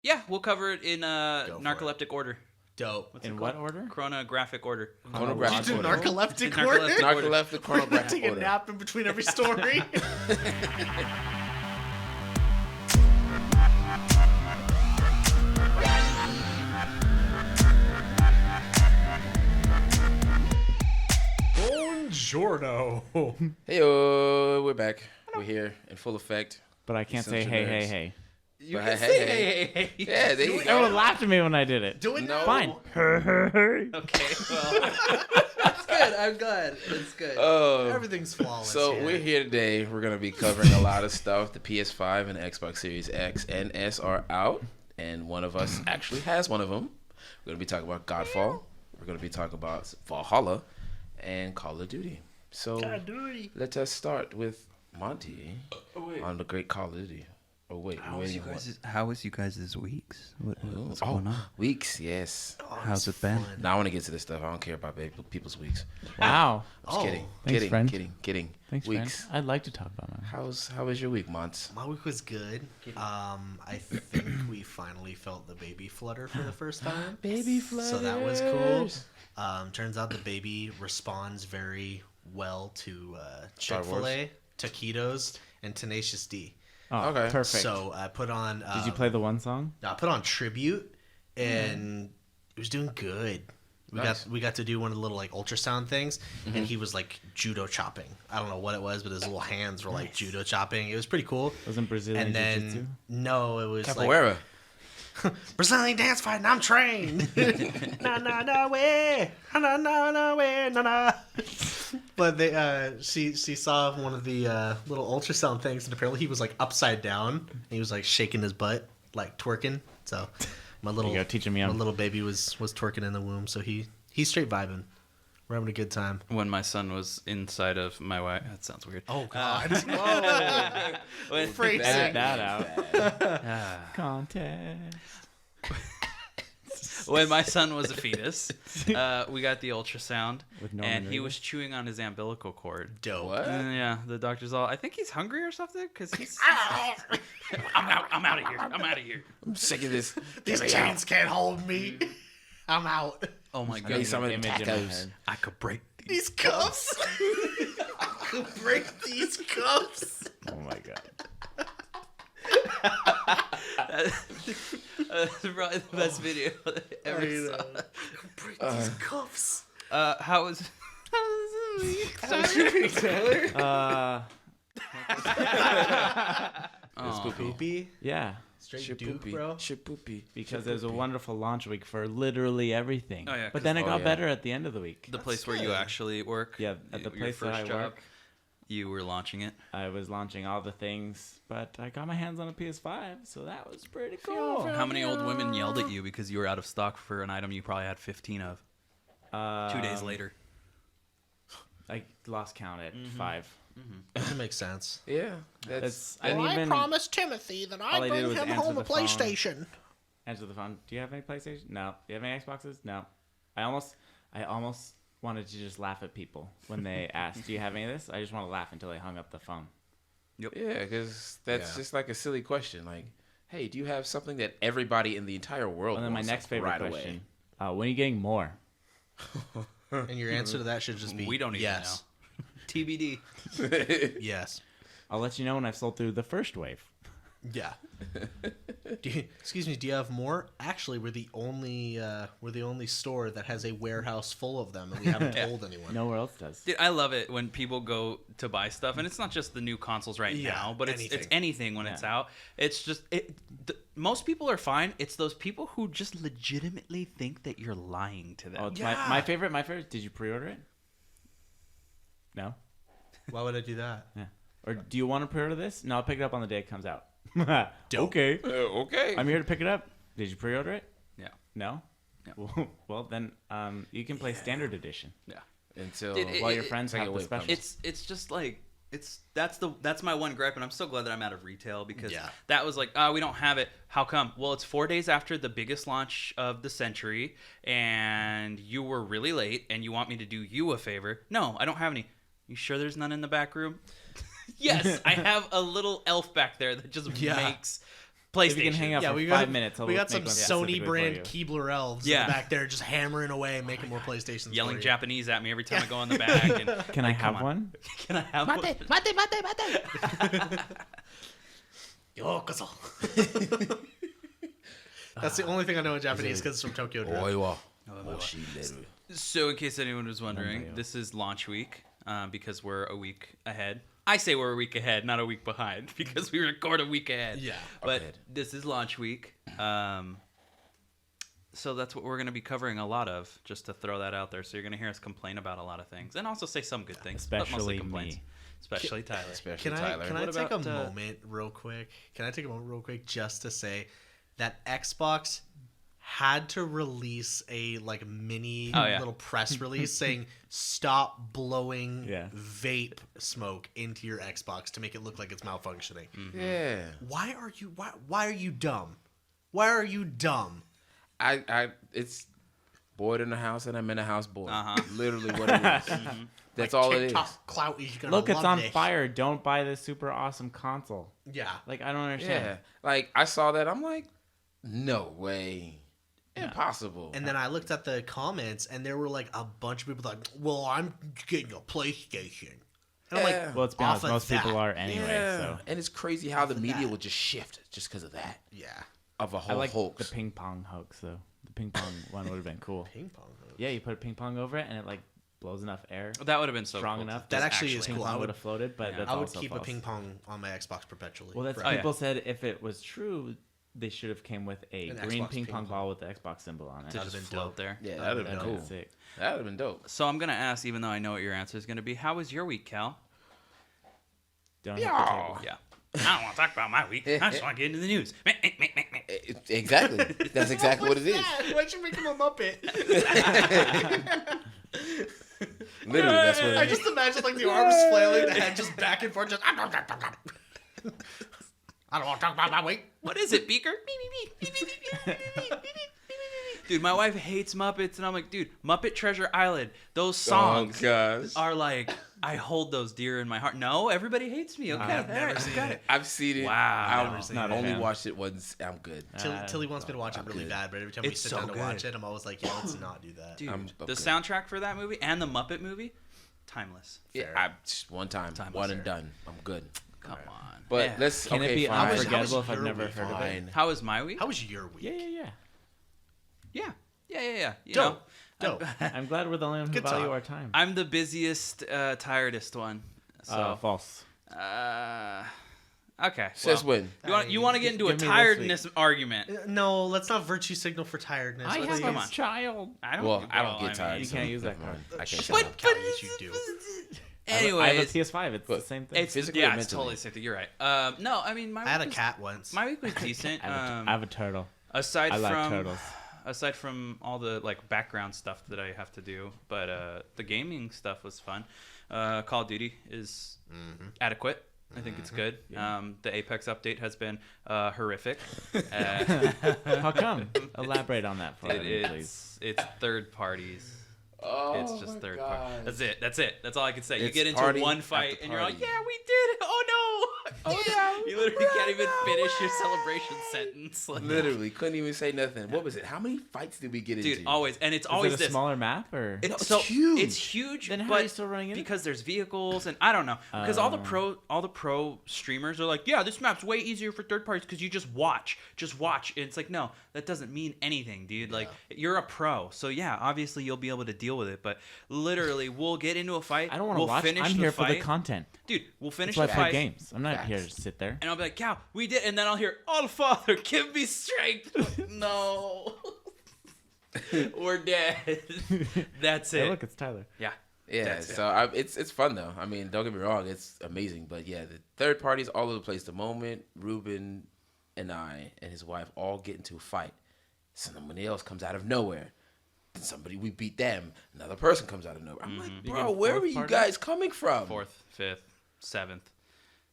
Yeah, we'll cover it in Go for narcoleptic order. Dope. In what order? Chronographic order. Chronographic Did you do order. narcoleptic Narcoleptic order? order. Narcoleptic chronographic Take a order. nap in between every story. Buongiorno. Hey, we're back. We're here in full effect. But I can't say Essential hey, nerds. hey. You But can hey, say hey, hey. Yeah, there you Everyone go. laughed at me when I did it. Do it No. now. Fine. Okay, well, It's good. I'm glad. It's good. Oh, Everything's flawless. so here. we're here today. We're gonna be covering a lot of stuff. The PS5 and Xbox Series X and S are out, and one of us actually has one of them. We're gonna be talking about Godfall. We're gonna be talking about Valhalla and Call of Duty. So let us start with Monty on the great Call of Duty. Oh wait, How was you guys' weeks? What's oh, going on? weeks, yes. How's it been? Now I want to get to this stuff. I don't care about people's weeks. Wow. I'm just kidding. Thanks, Kidding. friend. Kidding. Thanks, Weeks. friend. I'd like to talk about mine. How was your week, Mont? My week was good. I think we finally felt the baby flutter for the first time. Baby flutters. So that was cool. Turns out the baby responds very well to Star Chick-fil-A, taquitos, and Tenacious D. Oh, Okay. perfect. So I put on. Did you play the one song? I put on Tribute, and it was doing good. We got to do one of the little like ultrasound things, and he was like judo chopping. I don't know what it was, but his little hands were like judo chopping. It was pretty cool. Wasn't Brazilian And then Jiu-Jitsu? no, it was Capoeira. like Brazilian dance fighting. I'm trained. na na na way, na na na way, na na. But they, she saw one of the little ultrasound things, and apparently he was like upside down. And he was like shaking his butt, like twerking. So my little You go, teaching me my on. little baby was twerking in the womb. So he's straight vibing. We're having a good time. when my son was inside of my wife, that sounds weird. Oh God! When, Phrasing. Edit that out. Contest. when my son was a fetus, we got the ultrasound, With Norman and he Reedus? was chewing on his umbilical cord. Dope. What? And yeah, the doctor's all, I think he's hungry or something, because he's... I'm out of here. I'm sick of this. These chains can't hold me. I'm out. Oh my Need god. some of the Image in my tacos. head. I could break These cuffs. I could break these cuffs. Oh my god. That's probably the best video I ever saw. Break these cuffs. How was It's poopy. Poopy. Yeah. Straight Duke, bro. Shapoopy. Because it was a wonderful launch week for literally everything. Oh, yeah, But then it 'cause- got yeah. better at the end of the week. the place where you actually work? Yeah, at the Your place that first I job, work. you were launching it. I was launching all the things, but I got my hands on a PS5, so that was pretty cool. How many old women yelled at you because you were out of stock for an item you probably had 15 of 2 days later? I lost count at 5. That makes sense. Yeah. That's. I didn't even promised Timothy that All I I'd did bring was him answer home a the phone. PlayStation. answer the phone. Do you have any PlayStation? No. Do you have any Xboxes? No. I almost wanted to just laugh at people when they asked, "Do you have any of this?" I just want to laugh until they hung up the phone. Yeah, because that's Yeah. just like a silly question. Like, hey, do you have something that everybody in the entire world And then my wants next favorite right question: when are you getting more? And your answer to that should just be We don't even yes. TBD. away? Yes. I'll let you know when I've sold through the first wave. Yeah. Excuse me. Do you have more? Actually, we're the only store that has a warehouse full of them, and we haven't told anyone. Nowhere else does. Dude, I love it when people go to buy stuff, and it's not just the new consoles right Yeah, now, but it's anything. anything when it's out. It's just most people are fine. It's those people who just legitimately think that you're lying to them. Oh, it's Yeah. my favorite. My favorite. Did you pre-order it? No. Why would I do that? Yeah. Or do you want to pre-order this? No, I'll pick it up on the day it comes out. Dope. Okay. Okay. I'm here to pick it up. Did you pre-order it? Yeah. No. Yeah. Well, then you can play standard edition Yeah. Until Dude, while your friends take have it the away from special. It's just like that's my one gripe, and I'm so glad that I'm out of retail because Yeah. that was like, we don't have it. How come? Well, it's 4 days after the biggest launch of the century, and you were really late, and you want me to do you a favor? No, I don't have any. You sure there's none in the back room? Yes, I have a little elf back there that just Yeah. makes PlayStation. If you can hang out Yeah, for we 5 got minutes, we got some make one Sony specifically for brand you. Keebler elves Yeah. in the back there just hammering away, making more PlayStations. Yelling for you. Japanese at me every time I go in the bag. And, Can I come have on. one? Can I have one? Yokozo. That's the only thing I know in Japanese because it's from Tokyo Drift. Oiwa. Oh, Oshideru. So, in case anyone was wondering, Nambeo. this is launch week because we're a week ahead. I say we're a week ahead, not a week behind, because we record a week ahead. Yeah. But ahead. this is launch week. So that's what we're going to be covering a lot of, just to throw that out there. So you're going to hear us complain about a lot of things, and also say some good things, but mostly Especially complaints. me. Especially Tyler. Especially Can Tyler. I What take about, a moment real quick? Can I take a moment real quick just to say that Xbox had to release a like mini Oh, yeah. little press release saying stop blowing Yeah. vape smoke into your Xbox to make it look like it's malfunctioning. Yeah. Why are you dumb? Why are you dumb? It's bored in the house and I'm in a house bored. Uh-huh. Literally what it is. That's all it is. TikTok clout is gonna Look, it's love on this. fire. Don't buy this super awesome console. Yeah. Like, I don't understand. Yeah. Like I saw that, I'm like, no way. Impossible. And then I looked at the comments, and there were like a bunch of people like, "Well, I'm getting a PlayStation." And I'm Yeah. like, Well, let's be off honest. of Most people that. are anyway. yeah. So And it's crazy how the of media that. will just shift just because of that. Yeah, Of a I whole like hoax. the ping pong hoax though. The ping pong one would have been cool. ping pong. Yeah, you put a ping pong over it, and it like blows enough air. That would have been so Strong cool. enough. That Just actually is Ping cool. pong I would would, have floated, but that's I would also keep false. a ping pong on my Xbox perpetually. Well, that's forever. yeah. people said if it was true, they should have came with a An green Xbox ping ping pong pong. ball with the Xbox symbol on it. To That'd just have been float dope. there. Yeah, that'd have been That'd cool. been sick. That'd have been dope. So I'm going to ask, even though I know what your answer is going to be, how was your week, Cal? Don't hit the Yeah. table. Yeah. I don't want to talk about my week. I just want to get into the news. Exactly. That's exactly what it is. Why'd you make him a Muppet? Literally, that's what I it is. just imagine like the arms flailing, the head just back and forth. Just I don't want to talk about my week. What is it, Beaker? Dude, my wife hates Muppets, and I'm like, dude, Muppet Treasure Island, those songs gosh. are like, I hold those dear in my heart. No, everybody hates me. Okay, I've never alright, seen got it. I've seen it. Wow. I've Not a only fan. watched it once. I'm good. Tilly wants me to watch it really good. bad, but every time we It's sit so down to watch good. it, I'm always like, yeah, let's not do that. Dude, I'm the okay. soundtrack for that movie and the Muppet movie, timeless. Yeah, Fair. I just one time, Time one was and done. I'm good. Come on. But Yeah. let's. Can okay, it be fine. How was unforgettable if I've your never week? heard of it? Fine. How was my week? How was your week? Yeah. Yeah. You Dope. know, Dope. I'm glad we're the only one who Good value talk. our time. I'm the busiest, tiredest one. So, False. okay. Says well, when. you want to get into a Give me this tiredness argument? No, let's not virtue signal for tiredness. I Let's- have come a on. child. I don't. Well, I don't well, get mean, tired. You so can't use that never mind. card. I can't Shut say up, that. Callie, yes, you do. I have a Anyways, PS5. It's the But same thing. it's Physically yeah, or it's totally mentally? the same thing. You're right. No, I mean my. I had a week was- cat once. My week was decent. I have a turtle. Aside I like from turtles. aside from all the like background stuff that I have to do, but the gaming stuff was fun. Call of Duty is adequate. I think it's good. The Apex update has been horrific. How come? Elaborate on that for me, please. It's third parties. Oh, It's just my third God. party. That's it. That's it. That's all I can say. You It's get into party one fight after and you're like, party. yeah, we did it. Oh no. Oh no. You literally can't even finish your celebration sentence. Like, Literally couldn't even say nothing. What was it? How many fights did we get dude, into? always. And it's Is always it a this. smaller map or? It's it's so huge. It's huge. Then how but are you still running it? Because there's vehicles and I don't know. Because all the pro streamers are like, yeah, this map's way easier for third parties because you just watch. And it's like, no, that doesn't mean anything, dude. Like you're a pro, so yeah, obviously you'll be able to deal with it. But literally, we'll get into a fight. I don't want to we'll watch. Finish I'm the here fight. for the content. Dude, we'll finish That's why the I play fight. games. I'm not here to sit there. And I'll be like, cow, we did. And then I'll hear, oh, Father, give me strength. No. We're dead. That's it. Hey, look, it's Tyler. Yeah. Yeah, That's it. so it's fun though. I mean, don't get me wrong, it's amazing. But yeah, the third parties all over the place. The moment Ruben and I and his wife all get into a fight, somebody else comes out of nowhere. Then somebody we beat them. Another person comes out of nowhere. I'm like, You bro, get where fourth are you party? guys coming from? 4th, 5th, 7th,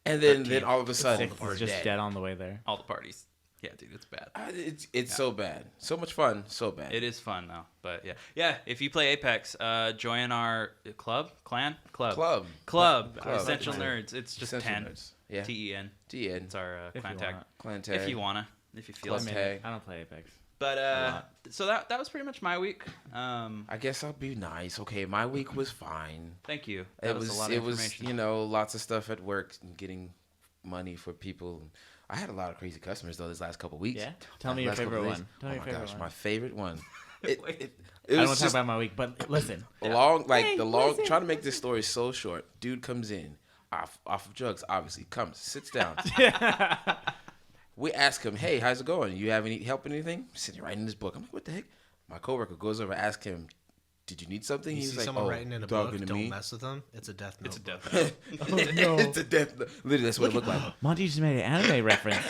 And then all of a sudden, Six we're is just dead. dead on the way there. all the parties. Yeah, dude, it's bad. It's so bad, so much fun, so bad. It is fun though, but yeah. If you play Apex, join our club. Club. Essential Yeah. Nerds. It's just Essential 10. Nerds. Yeah. TEN. TN. It's our If clan you tag. want. Clan tag. If you wanna. if you feel Plus it. tag. I don't play Apex. But so that was pretty much my week. I guess I'll be nice. Okay, my week was fine. Thank you. That was a lot of It was information. lots of stuff at work and getting money for people. I had a lot of crazy customers though this last couple weeks. Yeah? Tell me your Last couple favorite days. one. Tell Oh me my your favorite gosh, one. my favorite one. Wait. It I don't was want to talk just about my week, but listen. trying to make this story so short. Dude comes in off of drugs, obviously comes, sits down. We ask him, "Hey, how's it going? You have any help in anything?" Sitting right in his book. I'm like, "What the heck?" My coworker goes over, asks him, "Did you need something?" You He's see like, someone "Oh, writing in a talking book, to don't me." mess with them. It's a death note. It's a book. death. Oh, no. It's a death. Literally, that's what it looked like. Monty just made an anime reference.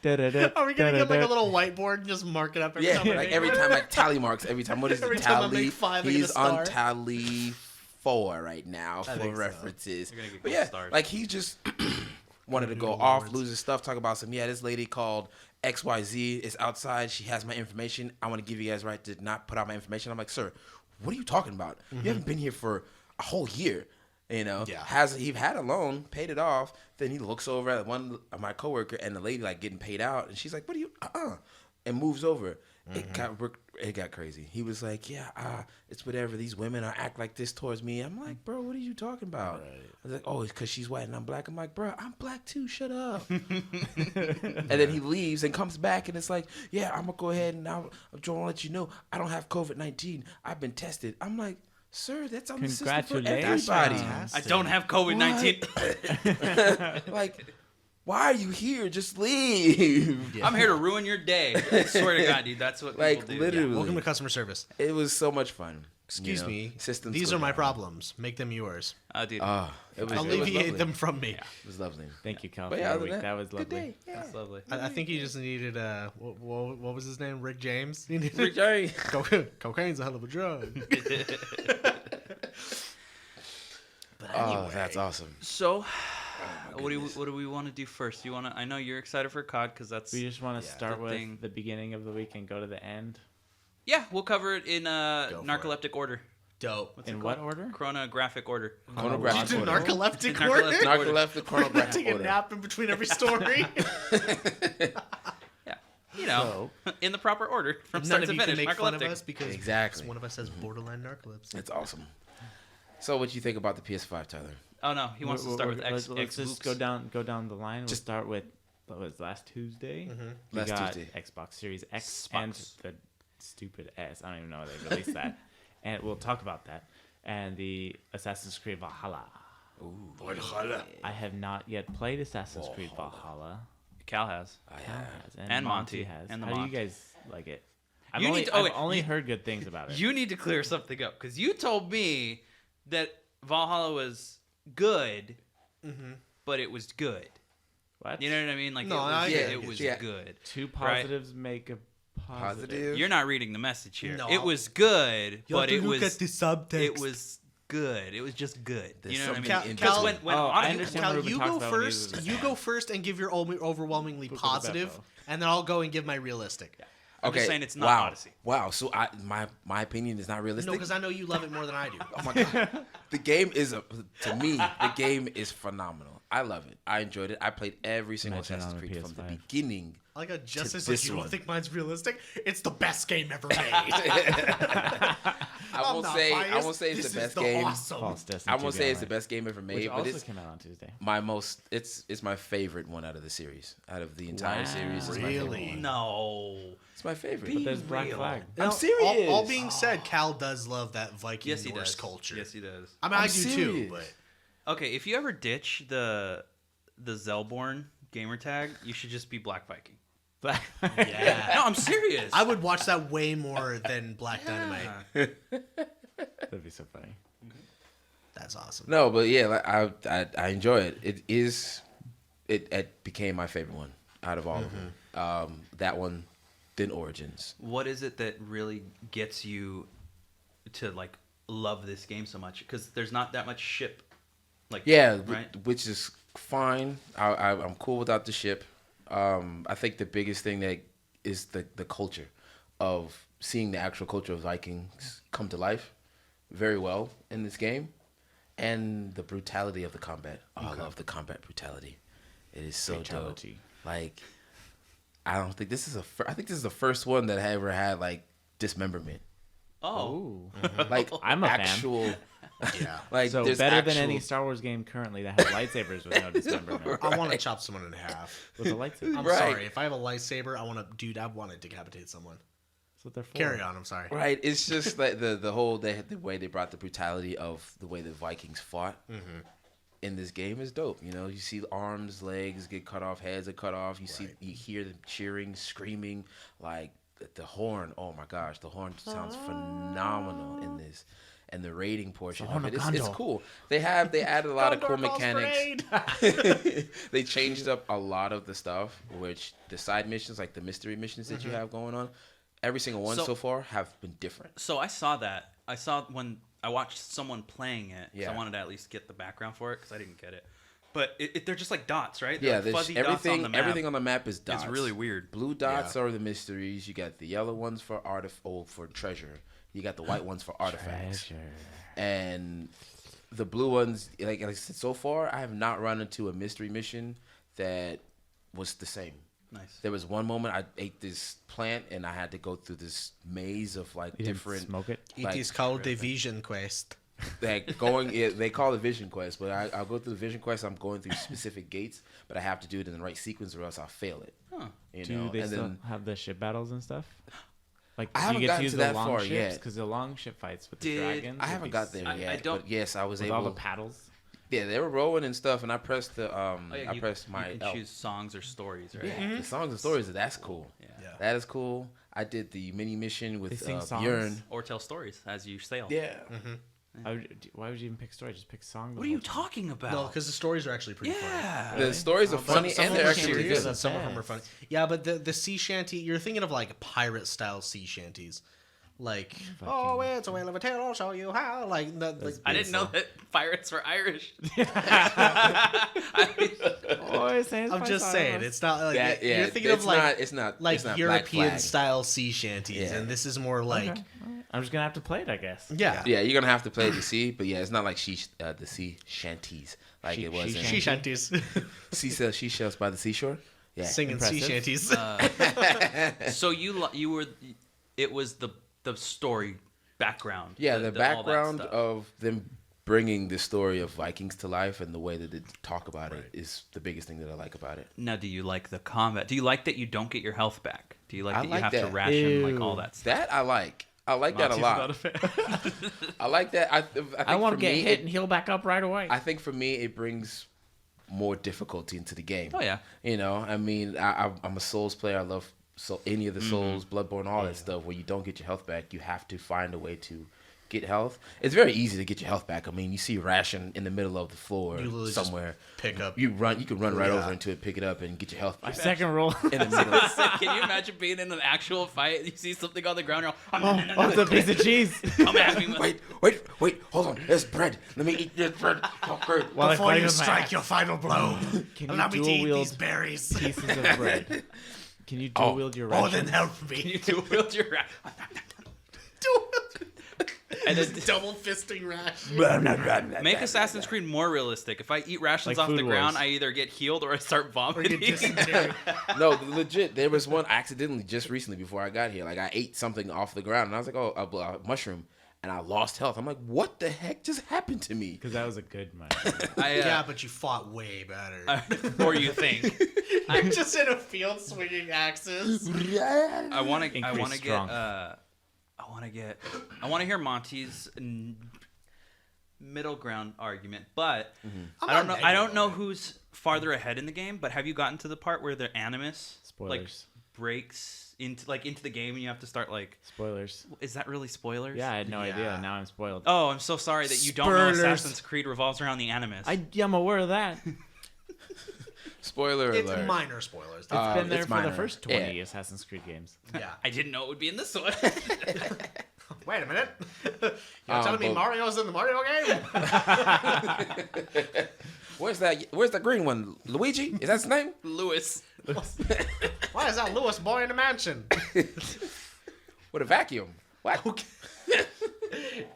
Are we gonna get like a little whiteboard and just mark it up every Yeah, time? I like make every one? time, like tally marks. Every time, what is Every it? time I Tally. make 5, I get a He's star. on tally 4 right now I for think so. references. You're gonna get But gold yeah, stars. like he just wanted to go off, lose his stuff, talk about some. Yeah, this lady called XYZ is outside. She has my information. I want to give you guys right to not put out my information. I'm like, sir, what are you talking about? You haven't been here for a whole year. You know, Yeah. he had a loan, paid it off. Then he looks over at one of my coworker and the lady like getting paid out, and she's like, "What are you?" And moves over. It got crazy. He was like, "Yeah, it's whatever. These women are act like this towards me." I'm like, "Bro, what are you talking about?" I was like, "Oh, it's because she's white and I'm black." I'm like, "Bro, I'm black too. Shut up." And then he leaves and comes back and it's like, "Yeah, I'm gonna go ahead and I'm trying to let you know I don't have COVID-19. I've been tested." I'm like, "Sir, that's on the system for Congratulations. everybody." I don't have COVID-19. Like, why are you here? Just leave. I'm here to ruin your day. I swear to God, dude. That's what people Like, do. literally. Welcome to customer service. It was so much fun. Excuse me. Systems These go are my down. problems. Make them yours. Dude, It was Alleviate lovely. them from me. It was lovely. Thank you, Cal, But for yeah, your other week. than That was good lovely. day. Yeah. that's lovely. I think he just needed what was his name? Rick James. He needed Rick James. Cocaine's a hell of a drug. But Oh, anyway, that's awesome. So, my what goodness. do we want to do first? You want to? I know you're excited for COD because that's We just want to start the with thing. the beginning of the week and go to the end. yeah. We'll cover it in for it. narcoleptic order. dope. What's In it what called? order? Chronographic order. Chronographic You do order. narcoleptic Narcoleptic order? order. Narcoleptic chronographic Take a order. nap in between every story. Yeah. You know, in the proper order from None start of to you can finish. make fun of Narcoleptic. us because Exactly. one of us has borderline narcolepsy. It's awesome. So, what you think about the PS5, Tyler? Oh no, he wants to start with X. Let's just go down the line. We'll Just- start with what was last Tuesday. We Last got Tuesday. Xbox Series X Xbox. and the stupid S. I don't even know why they released that. And we'll talk about that. And the Assassin's Creed Valhalla. I have not yet played Assassin's Creed Valhalla. Cal has. Cal has, And Monty. has. And the How do Mont. you guys like it? I've You only, need to- oh, I've wait, only you- heard good things about it. You need to clear something up because you told me that Valhalla was good, but it was good. What? You know what I mean? Like No, it was, I get it it. was Yeah. good. Two Right. positives make a positive. Positive? You're not reading the message here. No. It was good, but it was subtext. it was good. It was just good. There's You know what I mean? something in Because Cal- when Oh, I Monica- understand Cal, what Ruben you talks go about when he first. uses You it. go first and give your overwhelmingly Poop positive, Beppo. and then I'll go and give my realistic. I'm just saying it's not wow. Odyssey. Wow. So my opinion is not realistic. No, because I know you love it more than I do. Oh my god, the game is to me. The game is phenomenal. I love it. I enjoyed it. I played every single Imagine Assassin's on the Creed from the PS5. beginning. I like how Justice this like you one. don't think mine's realistic. It's the best game ever made. I I'm won't not say. I biased. won't say it's This the is best the game. Awesome. False Destiny I won't 2 say it's the Online, best game ever which made, but also it's came out on Tuesday. my most. It's my favorite one out of the series. Out of the entire Wow. series, it's my favorite Really? one. No. It's my favorite. But there's Black real. Flag. I'm Now, serious. All being said, Cal does love that Viking Yes, he Norse does. culture. Yes, he does. I mean, I'm I do too, serious. but Okay, if you ever ditch the Zelborn gamer tag, you should just be Black Viking. Black yeah. No, I'm serious. I would watch that way more than Black Dynamite. That'd be so funny. That's awesome. No, but yeah, like, I enjoy it. It is. It became my favorite one out of all of them. That one, then Origins. What is it that really gets you to like love this game so much? Because there's not that much ship. Like Yeah, right. which is fine. I'm cool without the ship. I think the biggest thing that is the culture of seeing the actual culture of Vikings come to life very well in this game, and the brutality of the combat. Oh, I love the combat brutality. It is so dope. Fatality. Like, I don't think this is I think this is the first one that I ever had like dismemberment. Oh, Ooh. Like I'm a fan. actual. Yeah. Like So there's better than actual- any Star Wars game currently that has lightsabers with no dismemberment. I want to chop someone in half. With a lightsaber. I'm Right. sorry. If I have a lightsaber, I want to decapitate someone. That's what they're for. Carry on. I'm sorry. Right, it's just like the whole the way they brought the brutality of the way the Vikings fought in this game is dope. You know, you see arms, legs get cut off, heads are cut off. You hear them cheering, screaming, like the horn. Oh my gosh, the horn sounds phenomenal in this, and the raiding portion of it, it's cool. They added a lot of cool mechanics. They changed up a lot of the stuff, which the side missions, like the mystery missions that you have going on. Every single one so far have been different. So I saw that. I saw when I watched someone playing it. Yeah. I wanted to at least get the background for it because I didn't get it. But they're just like dots, right? They're like fuzzy dots on the map. Everything on the map is dots. It's really weird. Blue dots are the mysteries. You got the yellow ones for for treasure. You got the white ones for artifacts. And the blue ones, like I said, so far I have not run into a mystery mission that was the same. Nice. There was one moment I ate this plant and I had to go through this maze of like You different. didn't smoke it? It is called the Vision Quest. Like they call it Vision Quest, but I'll go through the Vision Quest. I'm going through specific gates, but I have to do it in the right sequence or else I'll fail it. Huh. You Do know, they and still then have the ship battles and stuff? Like, I do haven't you get gotten to use to the that long far ships? yet. Because the long ship fights with the dragons. I haven't got there yet. I don't. But yes, I was With able. all the paddles. Yeah, they were rolling and stuff, and I pressed the I pressed my. You can choose songs or stories, right? Yeah, the songs and stories. That's cool. Yeah. That is cool. I did the mini mission with They sing songs? Bjorn. Or tell stories as you sail. Yeah. Why would you even pick story? Just pick songs. What are you talking about? No, because the stories are actually pretty funny. Yeah. The stories are funny Some and of they're them are actually really serious good. and some of them are funny. Yeah, but the sea shanty, you're thinking of like pirate style sea shanties. Like, oh, it's a whale of a tale, I'll show you how. Like, I didn't know that pirates were Irish. I'm just saying, it's not like Yeah, you're thinking of like it's not like it's not Black European Flag. style sea shanties, Yeah. and this is more like I'm just gonna have to play it, I guess. yeah. Yeah, you're gonna have to play it to see, but yeah, it's not like the sea shanties like it was in Sea shanties, she shells by the seashore. Yeah, singing sea Impressive. shanties. So you were, it was the story background. Yeah, the all that background stuff. of them bringing the story of Vikings to life and the way that they talk about it is the biggest thing that I like about it. Now, do you like the combat? Do you like that you don't get your health back? Do you like I that you like have to that. ration like all that stuff? That I like. I like that a Monty's lot. not a fan. I like that. I I want for to get me, hit and heal back up right away. I think for me, it brings more difficulty into the game. Oh yeah. You know, I mean, I'm a Souls player. I love any of the Souls, Bloodborne, all that stuff. Where you don't get your health back, you have to find a way to get health. It's very easy to get your health back. I mean, you see a ration in the middle of the floor You literally just somewhere. pick up. You can run right over into it, pick it up, and get your health back. Second roll. In the middle. Can you imagine being in an actual fight? You see something on the ground, you're all, Oh, it's a piece of cheese. come at me. Wait, hold on. There's bread. Let me eat this bread. Okay. While I Before fight you with my strike axe. your final blow, Can allow you me to eat dual-wield these berries. pieces of bread? Can you dual wield your Oh, rations? then help me. You two wield your And then double fisting rash. Make Assassin's Creed more realistic. If I eat rations Like off the Food ground, Wars. I either get healed or I start vomiting. No, legit. There was one accidentally just recently before I got here. Like I ate something off the ground, and I was like, "Oh, a mushroom," and I lost health. I'm like, "What the heck just happened to me?" Because that was a good one. Yeah, but you fought way better. Or you think. You're just in a field swinging axes. I want to Increase get. strength. I want to hear Monty's middle ground argument, but I'm I don't not know. I don't negative know on it. who's farther ahead in the game. But have you gotten to the part where the animus Spoilers. breaks into the game and you have to start like? Spoilers. Is that really spoilers? Yeah, I had no Yeah. idea. Now I'm spoiled. Oh, I'm so sorry that you don't know Spoilers. Assassin's Creed revolves around the animus. I'm aware of that. Spoiler It's alert. minor spoilers. It's been there it's for the minor. first 20 Yeah. Assassin's Creed games. Yeah. I didn't know it would be in this one. Wait a minute. You're telling me but- Mario's in the Mario game? Where's the green one? Luigi? Is that his name? Lewis. Why is that Lewis boy in the mansion? With a vacuum. What?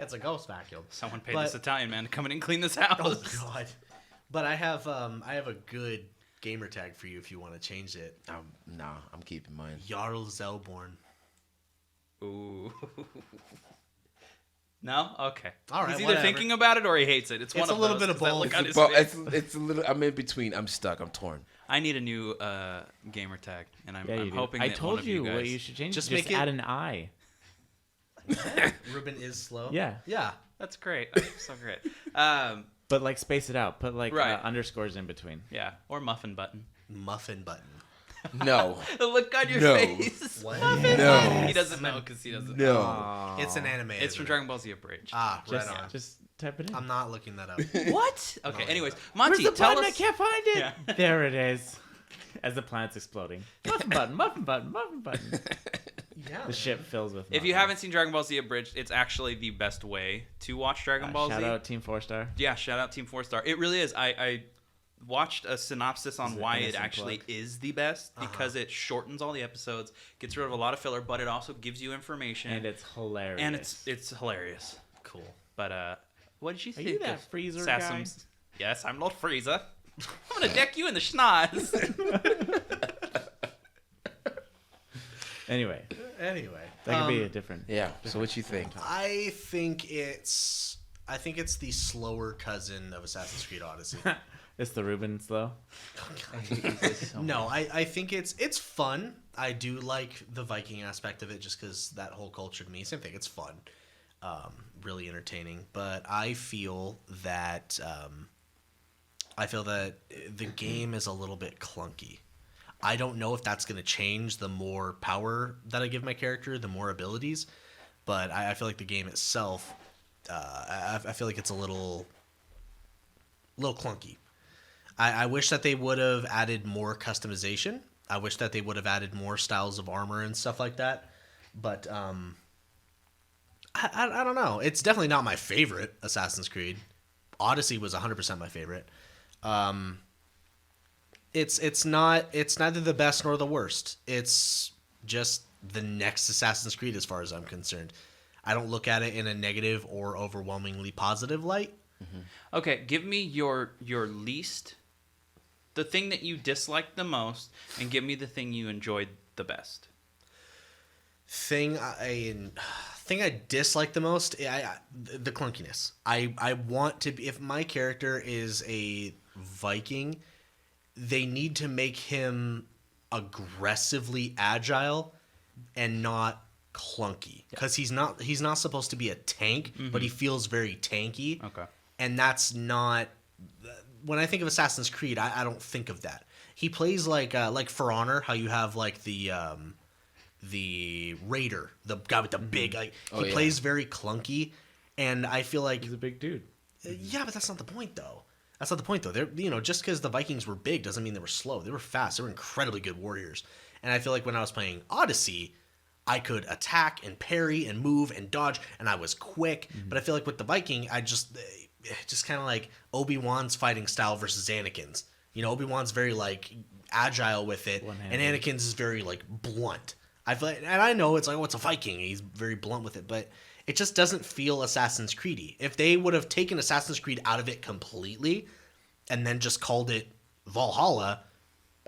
It's a ghost vacuum. Someone paid But- this Italian man to come in and clean this house. Oh God. But I have a good gamer tag for you if you want to change it. Nah, I'm keeping mine. Jarl Zelborn. Ooh. No? Okay. All right, He's either whatever. thinking about it or he hates it. It's one It's of a little those, bit of 'cause I both. look on his Well, face. it's a little. I'm in between. I'm stuck. I'm torn. I need a new gamer tag, and I'm hoping I that told one of you you guys... what you should change. Just Just make it- add an I. Ruben is slow. Yeah. Yeah. That's great. That's so great. But like space it out. Put like Right. underscores in between. Yeah, or muffin button. Muffin button. No. The look on your No. face. What? No. He doesn't know because he doesn't. No. Aw. It's an anime. It's from isn't it? Dragon Ball Z Abridged. Ah, Just, right on. just type it in. I'm not looking that up. What? Okay. No. Anyways, Where's Monty, the tell button? us. I can't find it. Yeah. There it is. As the planet's exploding. Muffin button, muffin button, muffin button. Yeah. The ship fills with. If you muffins. haven't seen Dragon Ball Z Abridged, it's actually the best way to watch Dragon Ball shout Z. out Team 4-Star. Yeah, shout out Team 4-Star. It really is. I watched a synopsis on Is it why it innocent actually plug? is the best because it shortens all the episodes, gets rid of a lot of filler, but it also gives you information, And it's hilarious. and it's hilarious. Cool. But what did you Are think you that of freezer Sassam's? Yes, I'm Lord Frieza. I'm gonna deck you in the schnoz. Anyway, Anyway. that could be a different. Yeah. So what you think? I think it's the slower cousin of Assassin's Creed Odyssey. It's the Ruben slow. I hate this so No, I think it's fun. I do like the Viking aspect of it just because that whole culture to me, same thing. It's fun, really entertaining. But I feel that the game is a little bit clunky. I don't know if that's going to change the more power that I give my character, the more abilities. But I feel like the game itself, I feel like it's a little clunky. I wish that they would have added more customization. I wish that they would have added more styles of armor and stuff like that. But I don't know. It's definitely not my favorite Assassin's Creed. Odyssey was 100% my favorite. It's neither the best nor the worst. It's just the next Assassin's Creed as far as I'm concerned. I don't look at it in a negative or overwhelmingly positive light. Okay, give me your least, the thing that you disliked the most, and give me the thing you enjoyed the best. Thing I dislike the most, the clunkiness. I want to be, if my character is a Viking, they need to make him aggressively agile and not clunky, because he's not supposed to be a tank, but he feels very tanky. Okay. And that's not, when I think of Assassin's Creed, I don't think of that. He plays like For Honor, how you have like the raider, the guy with the big, like, he plays very clunky, and I feel like He's a big dude. yeah, but that's not the point though. That's not the point though. They're, just because the Vikings were big doesn't mean they were slow. They were fast. They were incredibly good warriors. And I feel like when I was playing Odyssey, I could attack and parry and move and dodge, and I was quick. But I feel like with the Viking, I just kind of like Obi-Wan's fighting style versus Anakin's. Obi-Wan's very like agile with it, and Anakin's is very like blunt. I feel like, and I know it's like, oh, it's a Viking. He's very blunt with it, but it just doesn't feel Assassin's Creedy. If they would have taken Assassin's Creed out of it completely and then just called it Valhalla,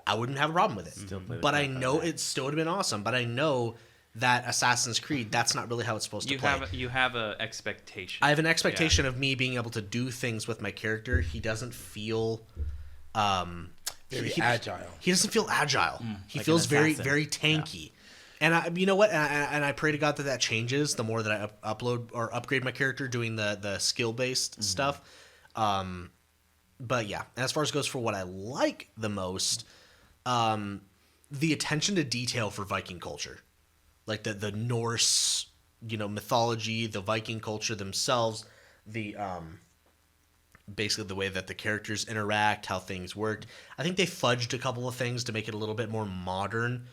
I wouldn't have a problem with it. But I know it still would have been awesome. But I know that Assassin's Creed, that's not really how it's supposed to play. You have a expectation. I have an expectation of me being able to do things with my character. He doesn't feel Very agile. He doesn't feel agile. He Like feels an very, assassin. very tanky. And you know what? And I pray to God that changes the more that I upload or upgrade my character doing the skill based stuff. But yeah, as far as goes for what I like the most, the attention to detail for Viking culture, like the Norse, mythology, the Viking culture themselves, the basically the way that the characters interact, how things worked. I think they fudged a couple of things to make it a little bit more modern.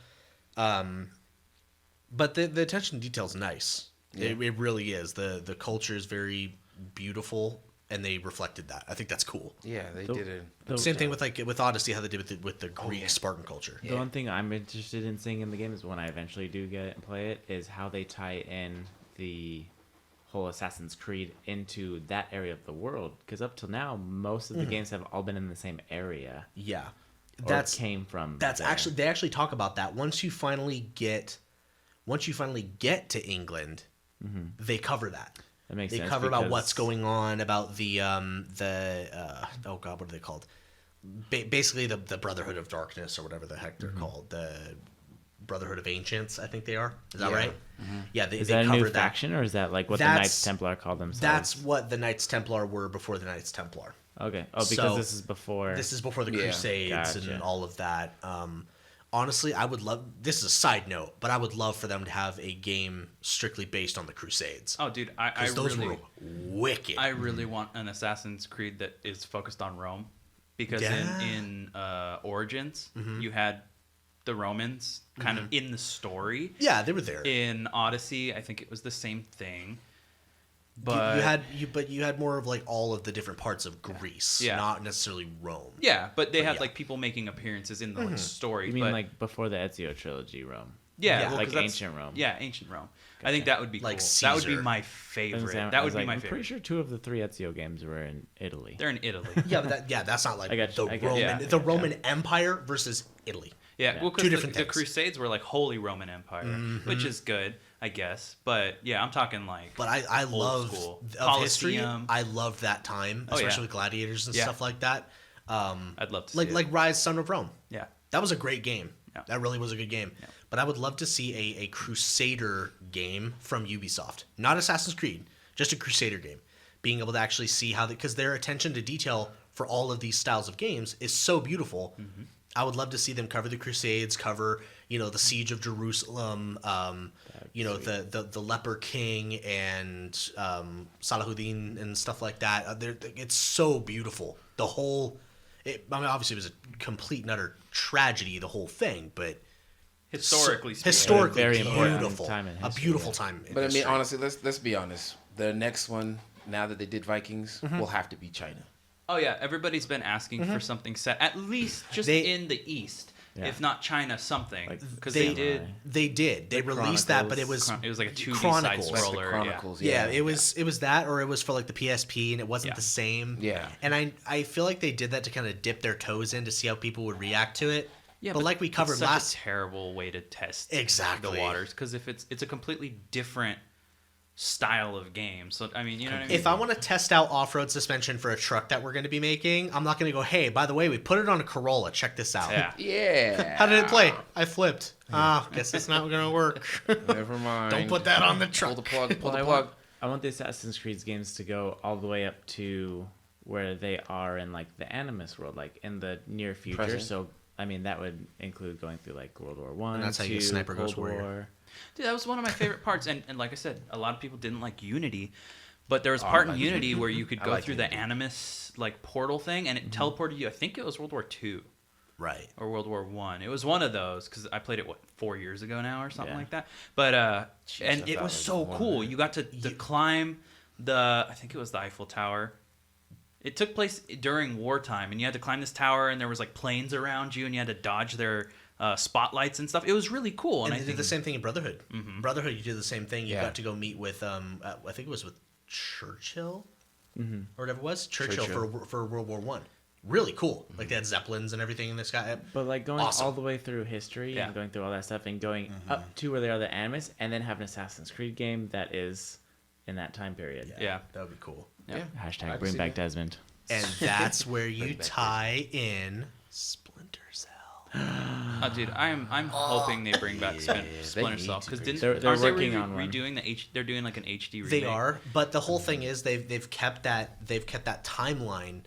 But the attention to detail is nice. Yeah. It really is. The culture is very beautiful, and they reflected that. I think that's cool. Yeah, they did it. Same thing with Odyssey, how they did with the Greek Spartan culture. The one thing I'm interested in seeing in the game is when I eventually do get it and play it, is how they tie in the whole Assassin's Creed into that area of the world. Because up till now, most of the games have all been in the same area. Yeah. came from. That's there? actually they actually talk about that. Once you finally get to England, they cover that. That makes They sense. cover about because- what's going on, about the oh god, what are they called? Basically the Brotherhood of Darkness or whatever the heck they're called. The Brotherhood of Ancients, I think they are. Is that right? Yeah, Is they that a cover new that. faction, or is that like what the That's- Knights Templar call themselves? That's what the Knights Templar were before the Knights Templar. okay. Oh, because So, this is before. This is before the Yeah, Crusades gotcha. and all of that. Honestly, I would love. This is a side note, but I would love for them to have a game strictly based on the Crusades. Oh, dude, I Because those really, were wicked. I really want an Assassin's Creed that is focused on Rome, because Yeah. in Origins you had the Romans kind of in the story. Yeah, they were there. In Odyssey, I think it was the same thing. You- But you had more of like all of the different parts of Greece, Yeah. not necessarily Rome. yeah, but they had yeah. like people making appearances in the like, story. you mean but, like before the Ezio trilogy, Rome? yeah, Yeah. well, Like 'cause that's- ancient Rome. Yeah, ancient Rome. I think that would be Like cool. That would be Caesar. my I was favorite. saying- I That was would be like, my I'm favorite. pretty sure 2 of the 3 Ezio games were in Italy. They're in Italy. Yeah, but that's not like I got you, the I got you. Roman Yeah. the Roman Empire versus Italy. Yeah, well, Two because different the things. Crusades were like Holy Roman Empire, which is good, I guess. But yeah, I'm talking like. But I Old love school. of history. Colosseum. I love that time, Oh, yeah. especially with gladiators and Yeah. stuff like that. I'd love to Like see it. like Rise, Son of Rome. Yeah. That was a great game. Yeah. That really was a good game. Yeah. But I would love to see a Crusader game from Ubisoft. Not Assassin's Creed, just a Crusader game. Being able to actually see how because their attention to detail for all of these styles of games is so beautiful. Mm-hmm. I would love to see them cover the Crusades, cover, the Siege of Jerusalem, the Leper King and Salahuddin and stuff like that. It's so beautiful. Obviously it was a complete and utter tragedy, the whole thing, but Historically speaking. historically Very important beautiful. time in A history, beautiful yeah. time. in But I mean, history. honestly, let's be honest. The next one, now that they did Vikings, will have to be China. Oh yeah, everybody's been asking for something set at least just They- in the East, Yeah. if not China, something Like because they they did. They did. They released that, but it was It was like a 2D Chronicles. side Like the scroller. Chronicles, yeah, it was that, or it was for like the PSP, and it wasn't Yeah. the same. Yeah. And I feel like they did that to kind of dip their toes in to see how people would react to it. Yeah, but like we covered it's such last, a terrible way to test Exactly. the waters, because if it's a completely different style of game. So I mean, you know what I mean? if I want to test out off-road suspension for a truck that we're going to be making, I'm not going to go, hey, by the way, we put it on a Corolla. Check this out. yeah. Yeah. How did it play? I flipped. Guess it's not going to work. Never mind. Don't put that on the Pull truck. the plug. Pull Well, the plug. I want the Assassin's Creed games to go all the way up to where they are in like the Animus world, like in the near future. Present. So I mean, that would include going through like World War One, And that's how you get Sniper Ghost Cold Warrior. War. Dude, that was one of my favorite parts. And like I said, a lot of people didn't like Unity, but there was a I part in like Unity where you could I go like through Unity. the Animus like portal thing, and it teleported you. I think it was World War II Right. or World War One. It was one of those because I played it 4 years ago now or something Yeah. like that. But I and it thought was it so was more cool. than You got to climb I think it was the Eiffel Tower. It took place during wartime, and you had to climb this tower, and there was like planes around you, and you had to dodge their spotlights and stuff. It was really cool. And And they I did think the same thing in Brotherhood. Mm-hmm. Brotherhood, you did the same thing. You Yeah. got to go meet with, I think it was with Churchill, or whatever it was. Churchill. For World War One. Really cool. Like they had zeppelins and everything in the sky. But like going Awesome. all the way through history Yeah. and going through all that stuff and going up to where they are the Animus, and then have an Assassin's Creed game that is in that time period. Yeah. That would be cool. Yeah. I Hashtag can bring see back that. Desmond. And that's where you Bring back tie in Splinter Cell. Oh, dude, I'm hoping they bring back they Splinter need Cell to because bring didn't They're aren't they working on one. redoing the They're doing like an HD remake. They are, but the whole thing is they've kept that timeline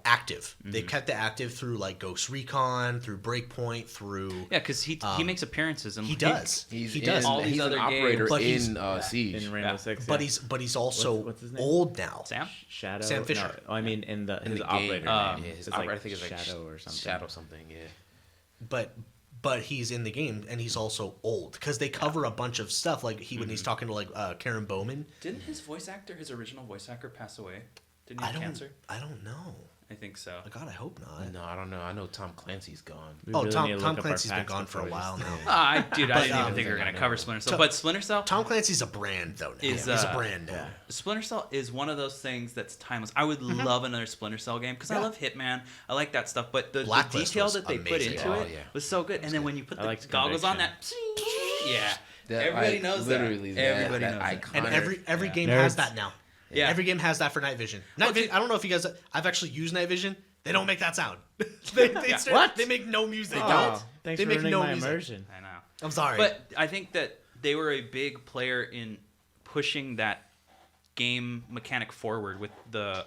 active. They've kept it active through like Ghost Recon, through Breakpoint, through Yeah, because he makes appearances and he does. He's he does. all these he's other an operator games. But he's- in Siege. In Rainbow Yeah. Six. But yeah. he's also What's his name? old now. Sam. Shadow. Sam Fisher. No, I mean in his the game. operator Yeah, name. his It's operator, like I think it's like Shadow or something. Shadow something. Yeah. But he's in the game and he's also old because they cover a bunch of stuff like when he's talking to like Karen Bowman. Didn't his original voice actor, pass away? Didn't he I have don't cancer? I don't know. I think so. God, I hope not. No, I don't know. I know Tom Clancy's gone. We Oh, really need to Tom look up our Clancy's been facts gone for a before we while just- now. I didn't even think we were I gonna know. cover Splinter Cell, but Splinter Cell. Tom Clancy's a brand, though. Now. Is, He's a uh, brand now. Splinter Cell is one of those things that's timeless. I would love another Splinter Cell game because I Yeah. love Hitman. I like that stuff, but the Blacklist detail was that they put amazing. into Oh, it yeah. was so good. And then when you put I the liked goggles on, Conviction. yeah, That, everybody like, knows literally that. Everybody that knows that. iconic. And every game Nerds. has that now. Yeah. Every game has that for night vision. Night Well, vision. dude- I don't know if you guys. I've actually used night vision. They don't make that sound. they What? They make no music. Oh, thanks They for make ruining no my music. immersion. I know. I'm sorry. But I think that they were a big player in pushing that game mechanic forward with the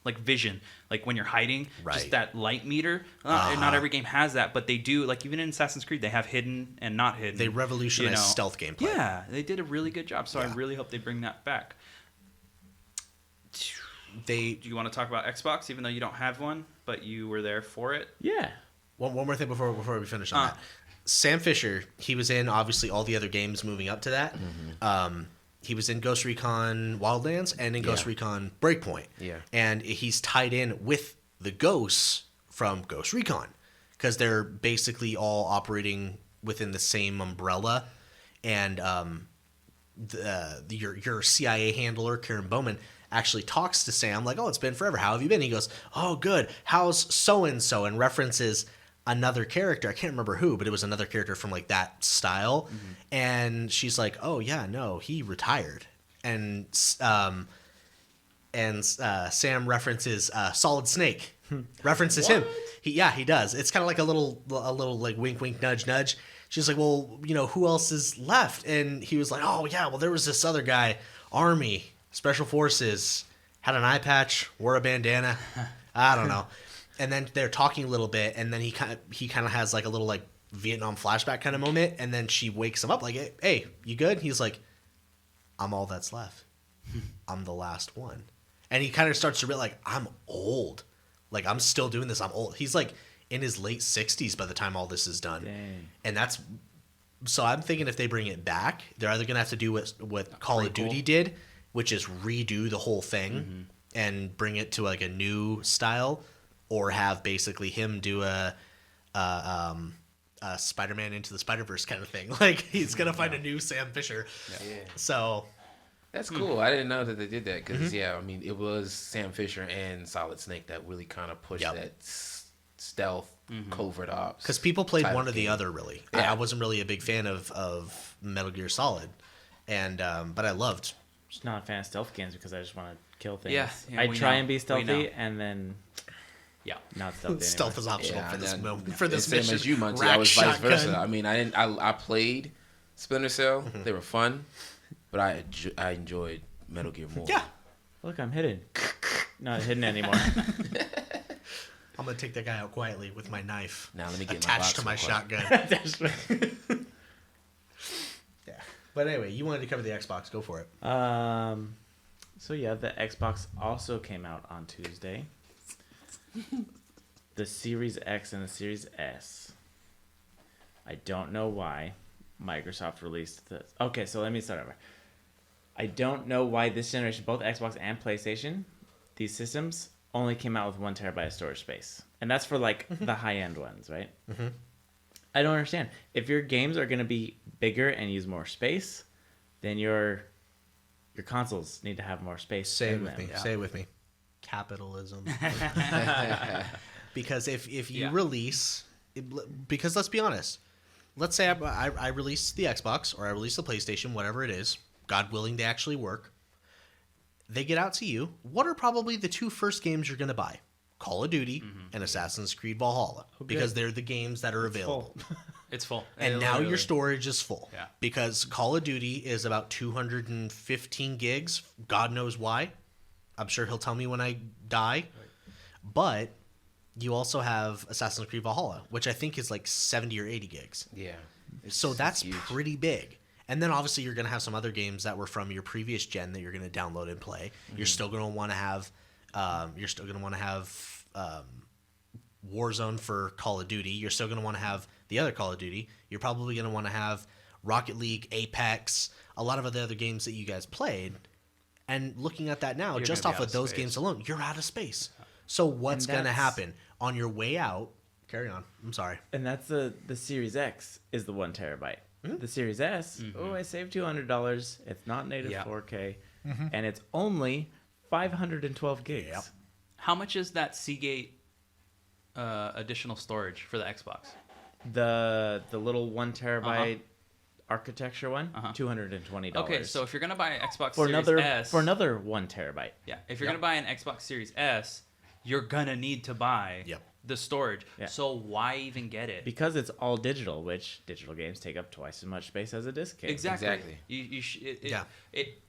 like vision, like when you're hiding, Right. just that light meter. Not every game has that, but they do. Like even in Assassin's Creed, they have hidden and not hidden. they revolutionized stealth gameplay. Yeah, they did a really good job. So I Yeah. really hope they bring that back. They Do you want to talk about Xbox, even though you don't have one, but you were there for it? Yeah. one more thing before we finish on that. Sam Fisher, he was in obviously all the other games moving up to that. He was in Ghost Recon Wildlands and in Ghost Yeah. Recon Breakpoint. Yeah. And he's tied in with the ghosts from Ghost Recon because they're basically all operating within the same umbrella. And your CIA handler, Karen Bowman, actually talks to Sam like, "Oh, it's been forever. How have you been?" He goes, "Oh, good. How's so-and-so?" And references another character. I can't remember who, but it was another character from like that style. And she's like, "Oh yeah, no, he retired." And Sam references Solid Snake. References him. He does. It's kind of like a little like wink wink nudge nudge. She's like, "Well, who else is left?" And he was like, "Oh yeah, well there was this other guy, Army, Special Forces, had an eye patch, wore a bandana. I don't know." And then they're talking a little bit, and then he kind of has like a little like Vietnam flashback kind of moment, and then she wakes him up like, "Hey, you good?" He's like, "I'm all that's left. I'm the last one." And he kind of starts to realize, like, I'm old. Like, I'm still doing this. I'm old. He's like in his late 60s by the time all this is done. Dang. And that's so I'm thinking if they bring it back, they're either gonna have to do what Call of Duty did, which is redo the whole thing and bring it to like a new style, or have basically him do a Spider-Man Into the Spider-Verse kind of thing. Like he's gonna find a new Sam Fisher. Yeah. So That's cool. I didn't know that they did that because I mean, it was Sam Fisher and Solid Snake that really kind of pushed Yep. that stealth covert ops. because people played type one or of the game. other really. Yeah. I wasn't really a big fan of Metal Gear Solid, and but I loved. Just not a fan of stealth games because I just want to kill things. Yeah, I we try know. and be We stealthy know. and then Yeah. not stealthy Stealth anymore. is optional for this that- moment. For this it's same mission, as you, Monty. rack I was vice versa. shotgun. I mean, I played Splinter Cell. They were fun, but I enjoyed Metal Gear more. Yeah, Look, I'm hidden. Not hidden anymore. I'm gonna take that guy out quietly with my knife Now let me get attached to my box real quick. shotgun. Yeah, but anyway, you wanted to cover the Xbox. Go for it. So yeah, the Xbox also came out on Tuesday. The Series X and the Series S. I don't know why Microsoft released this. Okay, so let me start over. I don't know why this generation, both Xbox and PlayStation, these systems only came out with 1 terabyte of storage space. And that's for like the high-end ones, right? Mm-hmm. I don't understand. If your games are going to be bigger and use more space, then your consoles need to have more space. Say it in with them. me. Say it with me. Capitalism. Because if you Yeah. release, because let's be honest, let's say I release the Xbox or I release the PlayStation, whatever it is, God willing, they actually work. They get out to you. What are probably the 2 first games you're going to buy? Call of Duty and Assassin's Creed Valhalla, because they're the games that are available. It's full. And now your storage is full. Yeah. Because Call of Duty is about 215 gigs. God knows why. I'm sure he'll tell me when I die. But you also have Assassin's Creed Valhalla, which I think is like 70 or 80 gigs. Yeah. So that's huge. pretty big. And then obviously you're going to have some other games that were from your previous gen that you're going to download and play. You're still going to want to have Warzone for Call of Duty. You're still going to want to have the other Call of Duty. You're probably going to want to have Rocket League, Apex, a lot of the other games that you guys played. And looking at that now, You're just gonna off be of out of those space. games alone, you're out of space. So what's And going to that's- happen on your way out? Carry on. I'm sorry. And that's the Series X is the 1 terabyte. The Series S, I saved $200. It's not native Yeah. 4K, and it's only 512 gigs. Yep. How much is that Seagate additional storage for the Xbox? The little 1 terabyte architecture one, Uh-huh. $220. Okay, so if you're gonna buy an Xbox for Series another S, for another 1 terabyte. yeah, if you're gonna buy an Xbox Series S, you're gonna need to buy Yep. the storage. Yeah. So why even get it? Because it's all digital, which digital games take up twice as much space as a disc game. Exactly. It, Yeah.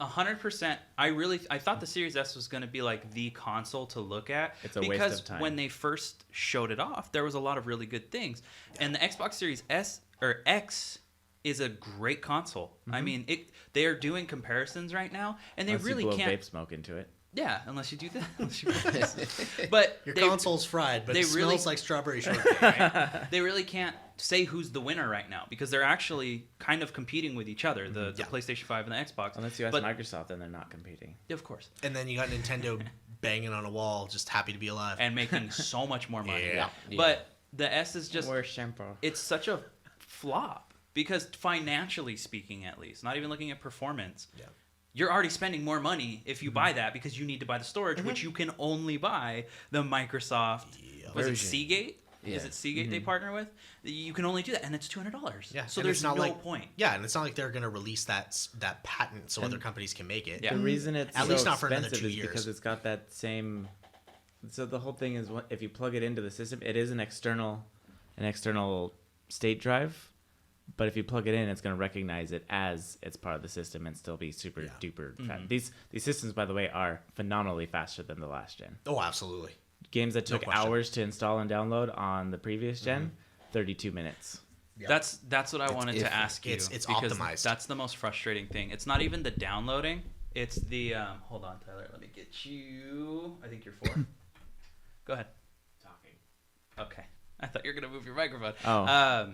100%. I thought the Series S was going to be like the console to look at. It's a waste because of time. when they first showed it off, there was a lot of really good things, and the Xbox Series S or X is a great console. I mean, they are doing comparisons right now, and they Unless really you blow can't. vape smoke into it. Yeah, unless you do that. Unless you blow this. But Your they, console's fried, but they it smells really- like strawberry shortcake. they really can't say who's the winner right now because they're actually kind of competing with each other, the Yeah. PlayStation 5 and the Xbox. Unless you ask But- Microsoft, then they're not competing. Of course. And then you got Nintendo banging on a wall, just happy to be alive. And making so much more money. Yeah. But the S is just More shampoo. it's such a flop because financially speaking, at least, not even looking at performance. Yeah. You're already spending more money if you buy that because you need to buy the storage, which you can only buy the Microsoft. Was it version. Seagate? Yeah. Is it Seagate they partner with? You can only do that, and it's $200. Yeah, So and there's it's not no like- point. Yeah, and it's not like they're going to release that patent so other companies can make it. Yeah. The reason it's At so least not for another expensive 2 is years. because it's got that same. So the whole thing is, if you plug it into the system, it is an external state drive. But if you plug it in, it's going to recognize it as it's part of the system and still be super duper fast. These systems, by the way, are phenomenally faster than the last gen. Oh, absolutely. Games that took question. hours to install and download on the previous gen, 32 minutes. Yep. That's what I wanted to iffy. ask you. It's because optimized. That's the most frustrating thing. It's not even the downloading. It's the hold on, Tyler. Let me get you. I think you're 4. Go ahead. Talking. Okay. I thought you were gonna move your microphone. Oh.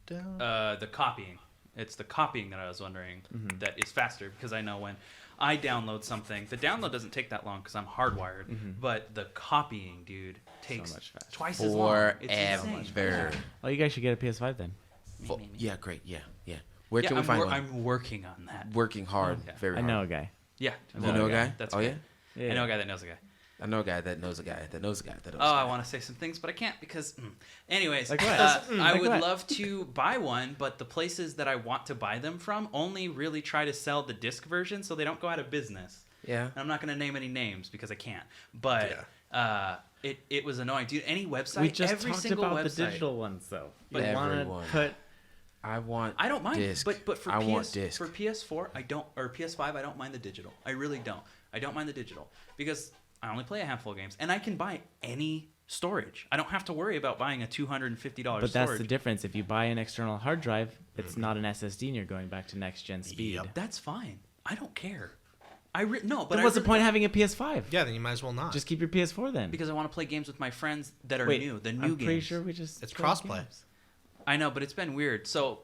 The copying. It's the copying that I was wondering that is faster because I know when I download something, the download doesn't take that long because I'm hardwired, but the copying, dude, takes much faster. twice as long. It's insane. Forever. Well, you guys should get a PS5 then. Yeah, great. Yeah. Where Yeah, can we find one? I'm working on that. Working hard, Yeah. very I hard. know a guy. Yeah. You know a guy? That's Oh, good. yeah? I know a guy that knows a guy. I know a guy that knows a guy that knows a guy that knows Oh, a guy. I want to say some things, but I can't because. Anyways, Like what? I Like would what? love to buy one, but the places that I want to buy them from only really try to sell the disc version, so they don't go out of business. Yeah. And I'm not going to name any names because I can't. But it was annoying, dude. Any website, We just every talked single about website. the digital ones, though. But You want everyone. to put I want I don't mind, disc. but for I PS want disc. for PS4, I don't, or PS5, I don't mind the digital. I really don't. I don't mind the digital because I only play a handful of games, and I can buy any storage. I don't have to worry about buying a $250 But that's storage. the difference. If you buy an external hard drive, it's not an SSD, and you're going back to next gen speed. Yep. That's fine. I don't care. No, but Then I what's the really- point of having a PS5? Yeah, then you might as well not. Just keep your PS4 then. Because I want to play games with my friends that are Wait, new, the new I'm games. pretty sure we just It's played crossplay. games. I know, but it's been weird. So,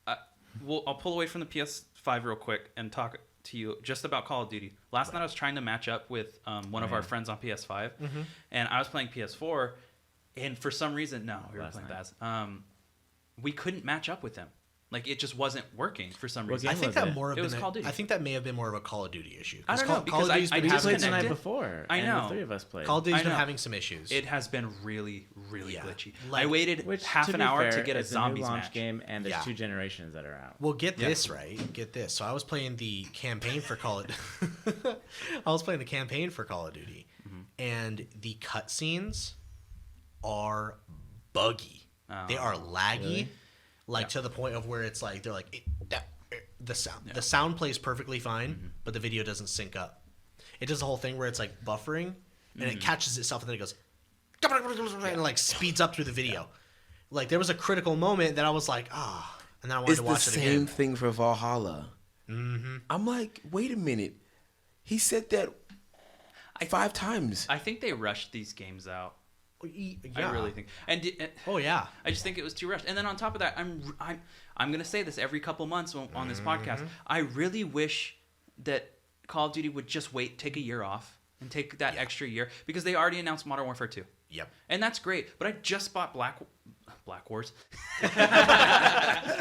I'll pull away from the PS5 real quick and talk to you just about Call of Duty. Last night I was trying to match up with one of our friends on PS5, and I was playing PS4, and for some reason, no, we were Last playing night. Baz. We couldn't match up with him. Like it just wasn't working for some What reason. I game think was that it? more have It was been. Call of Duty. I think that may have been more of a Call of Duty issue. I don't know, Call because of Duty's I been We just played having the night connected. before. I and know. the three of us played. Call of Duty's I been know. having some issues. It has been really, really Yeah. glitchy. Like- I waited Which, half to an be hour fair, to get a it's zombies new launch match. game, and there's Yeah. 2 generations that are out. Well, get Yeah. this right. Get this. So I was playing the campaign for Call of. I was playing the campaign for Call of Duty, and the cutscenes are buggy. They are laggy, Really? like to the point of where it's like they're like the sound plays perfectly fine, but the video doesn't sync up. It does the whole thing where it's like buffering, and it catches itself, and then it goes and it like speeds up through the video. Like there was a critical moment that I was like, and then I wanted It's to the watch it same again. thing for Valhalla. Mm-hmm. I'm like, wait a minute. He said that 5 times. I think they rushed these games out. Yeah. I really think. And Oh yeah. I just think it was too rushed. And then on top of that, I'm gonna say this every couple months on this podcast. I really wish that Call of Duty would just take a year off and take that extra year because they already announced Modern Warfare 2. Yep. And that's great. But I just bought Black Wars.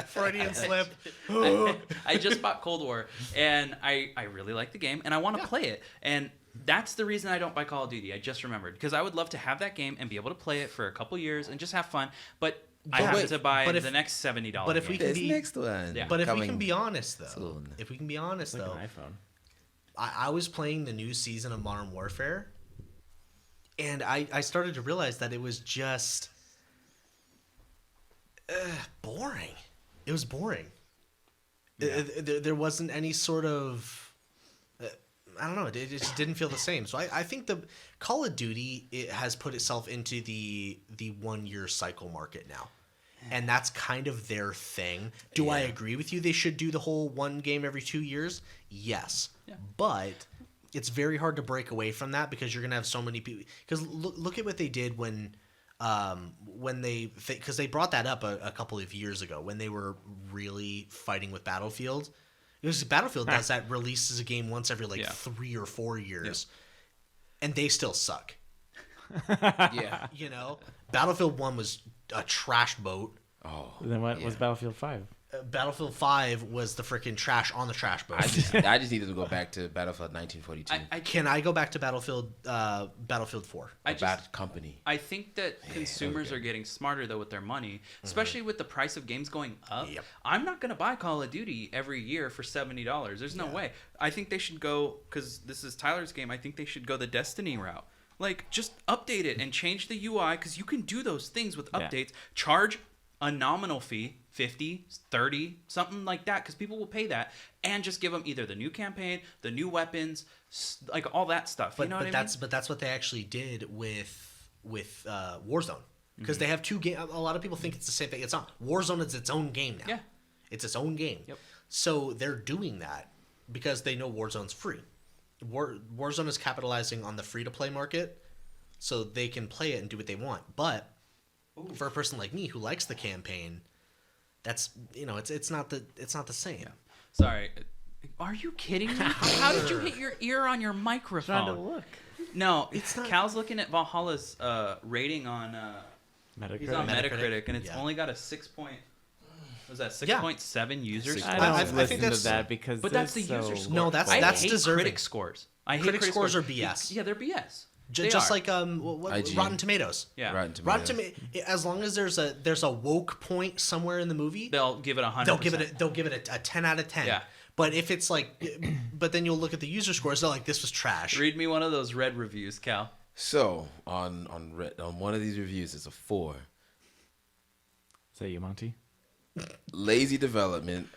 Freudian slip. I just bought Cold War, and I really like the game, and I want to play it. And that's the reason I don't buy Call of Duty. I just remembered. Because I would love to have that game and be able to play it for a couple years and just have fun. But I have to buy the next $70 But if we can be next one. Yeah. But if we can be honest, though, soon. if we can be honest, Like though, an iPhone. I was playing the new season of Modern Warfare, and I started to realize that it was just boring. It was boring. Yeah. There wasn't any sort of... I don't know. It just didn't feel the same. So I think the Call of Duty has put itself into the 1 year cycle market now. And that's kind of their thing. Do I agree with you? They should do the whole one game every 2 years? Yes. Yeah. But it's very hard to break away from that because you're going to have so many people. Because look at what they did when they... Because they brought that up a couple of years ago when they were really fighting with Battlefield. Because Battlefield does that, releases a game once every 3 or 4 years. And they still suck. Yeah. You know? Battlefield 1 was a trash boat. Oh. Then what was Battlefield 5? Battlefield 5 was the freaking trash on the trash boat. I just needed to go back to Battlefield 1942. Can I go back to Battlefield 4? Bad company. I think that consumers are getting smarter though with their money, especially with the price of games going up. Yep. I'm not going to buy Call of Duty every year for $70. There's no way. I think they should go, because this is Tyler's game, I think they should go the Destiny route. Like, just update it and change the UI, because you can do those things with updates. Charge a nominal fee, 50, 30, something like that, because people will pay that, and just give them either the new campaign, the new weapons, like all that stuff. You know what I mean? But that's what they actually did with Warzone, because they have two games. A lot of people think it's the same thing. It's not. Warzone is its own game now. Yeah, it's its own game. Yep. So they're doing that because they know Warzone's free. Warzone is capitalizing on the free-to-play market, so they can play it and do what they want. But for a person like me who likes the campaign, that's it's not the same. Yeah. Sorry. Are you kidding me? How did you hit your ear on your microphone? Trying to look. No, it's not. Cal's looking at Valhalla's rating on Metacritic. He's on Metacritic, and it's Yeah. only got a 6.7 users. I I don't think listen to that's- that because But that's the they're user so- score. No, that's I hate deserving. critic scores. I hate Critic critic scores are BS. Yeah, they're BS. Just They are. like IGN. Rotten Tomatoes. Yeah. Rotten Tomatoes. Rotten Tomatoes. As long as there's a woke point somewhere in the movie, They'll give it 100%. they'll give it a 10 out of 10. Yeah. But if it's like, but then you'll look at the user scores. They're like, this was trash. Read me one of those red reviews, Cal. So on one of these reviews, it's a 4. Is that you, Monty? Lazy development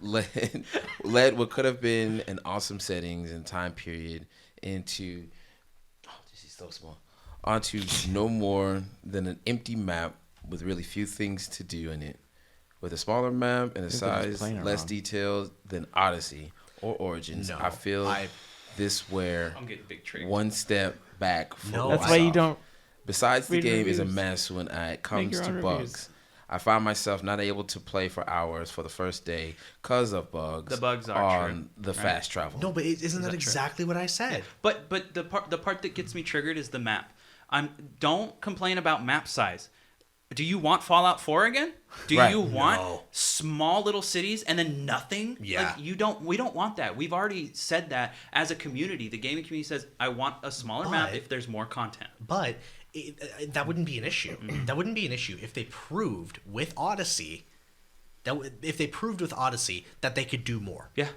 led what could have been an awesome settings and time period into this is so small onto no more than an empty map with really few things to do in it. With a smaller map and a think they're size just playing less around. detailed than Odyssey or Origins, No, I feel this where I'm getting big trigger. one step back. For No, That's why you don't. Besides, the read game is a reviews. mess when it comes your to own bugs. reviews. I find myself not able to play for hours for the first day because of bugs. The bugs are on true, the right? fast travel. No, but isn't that true? exactly what I said? But the part that gets me triggered is the map. Don't complain about map size. Do you want Fallout 4 again? Do Right. you want No. small little cities and then nothing? Yeah. Like, we don't want that. We've already said that as a community. The gaming community says, I want a smaller map But- if there's more content. But that wouldn't be an issue. Mm-hmm. That wouldn't be an issue if they proved with Odyssey that they could do more. Yeah.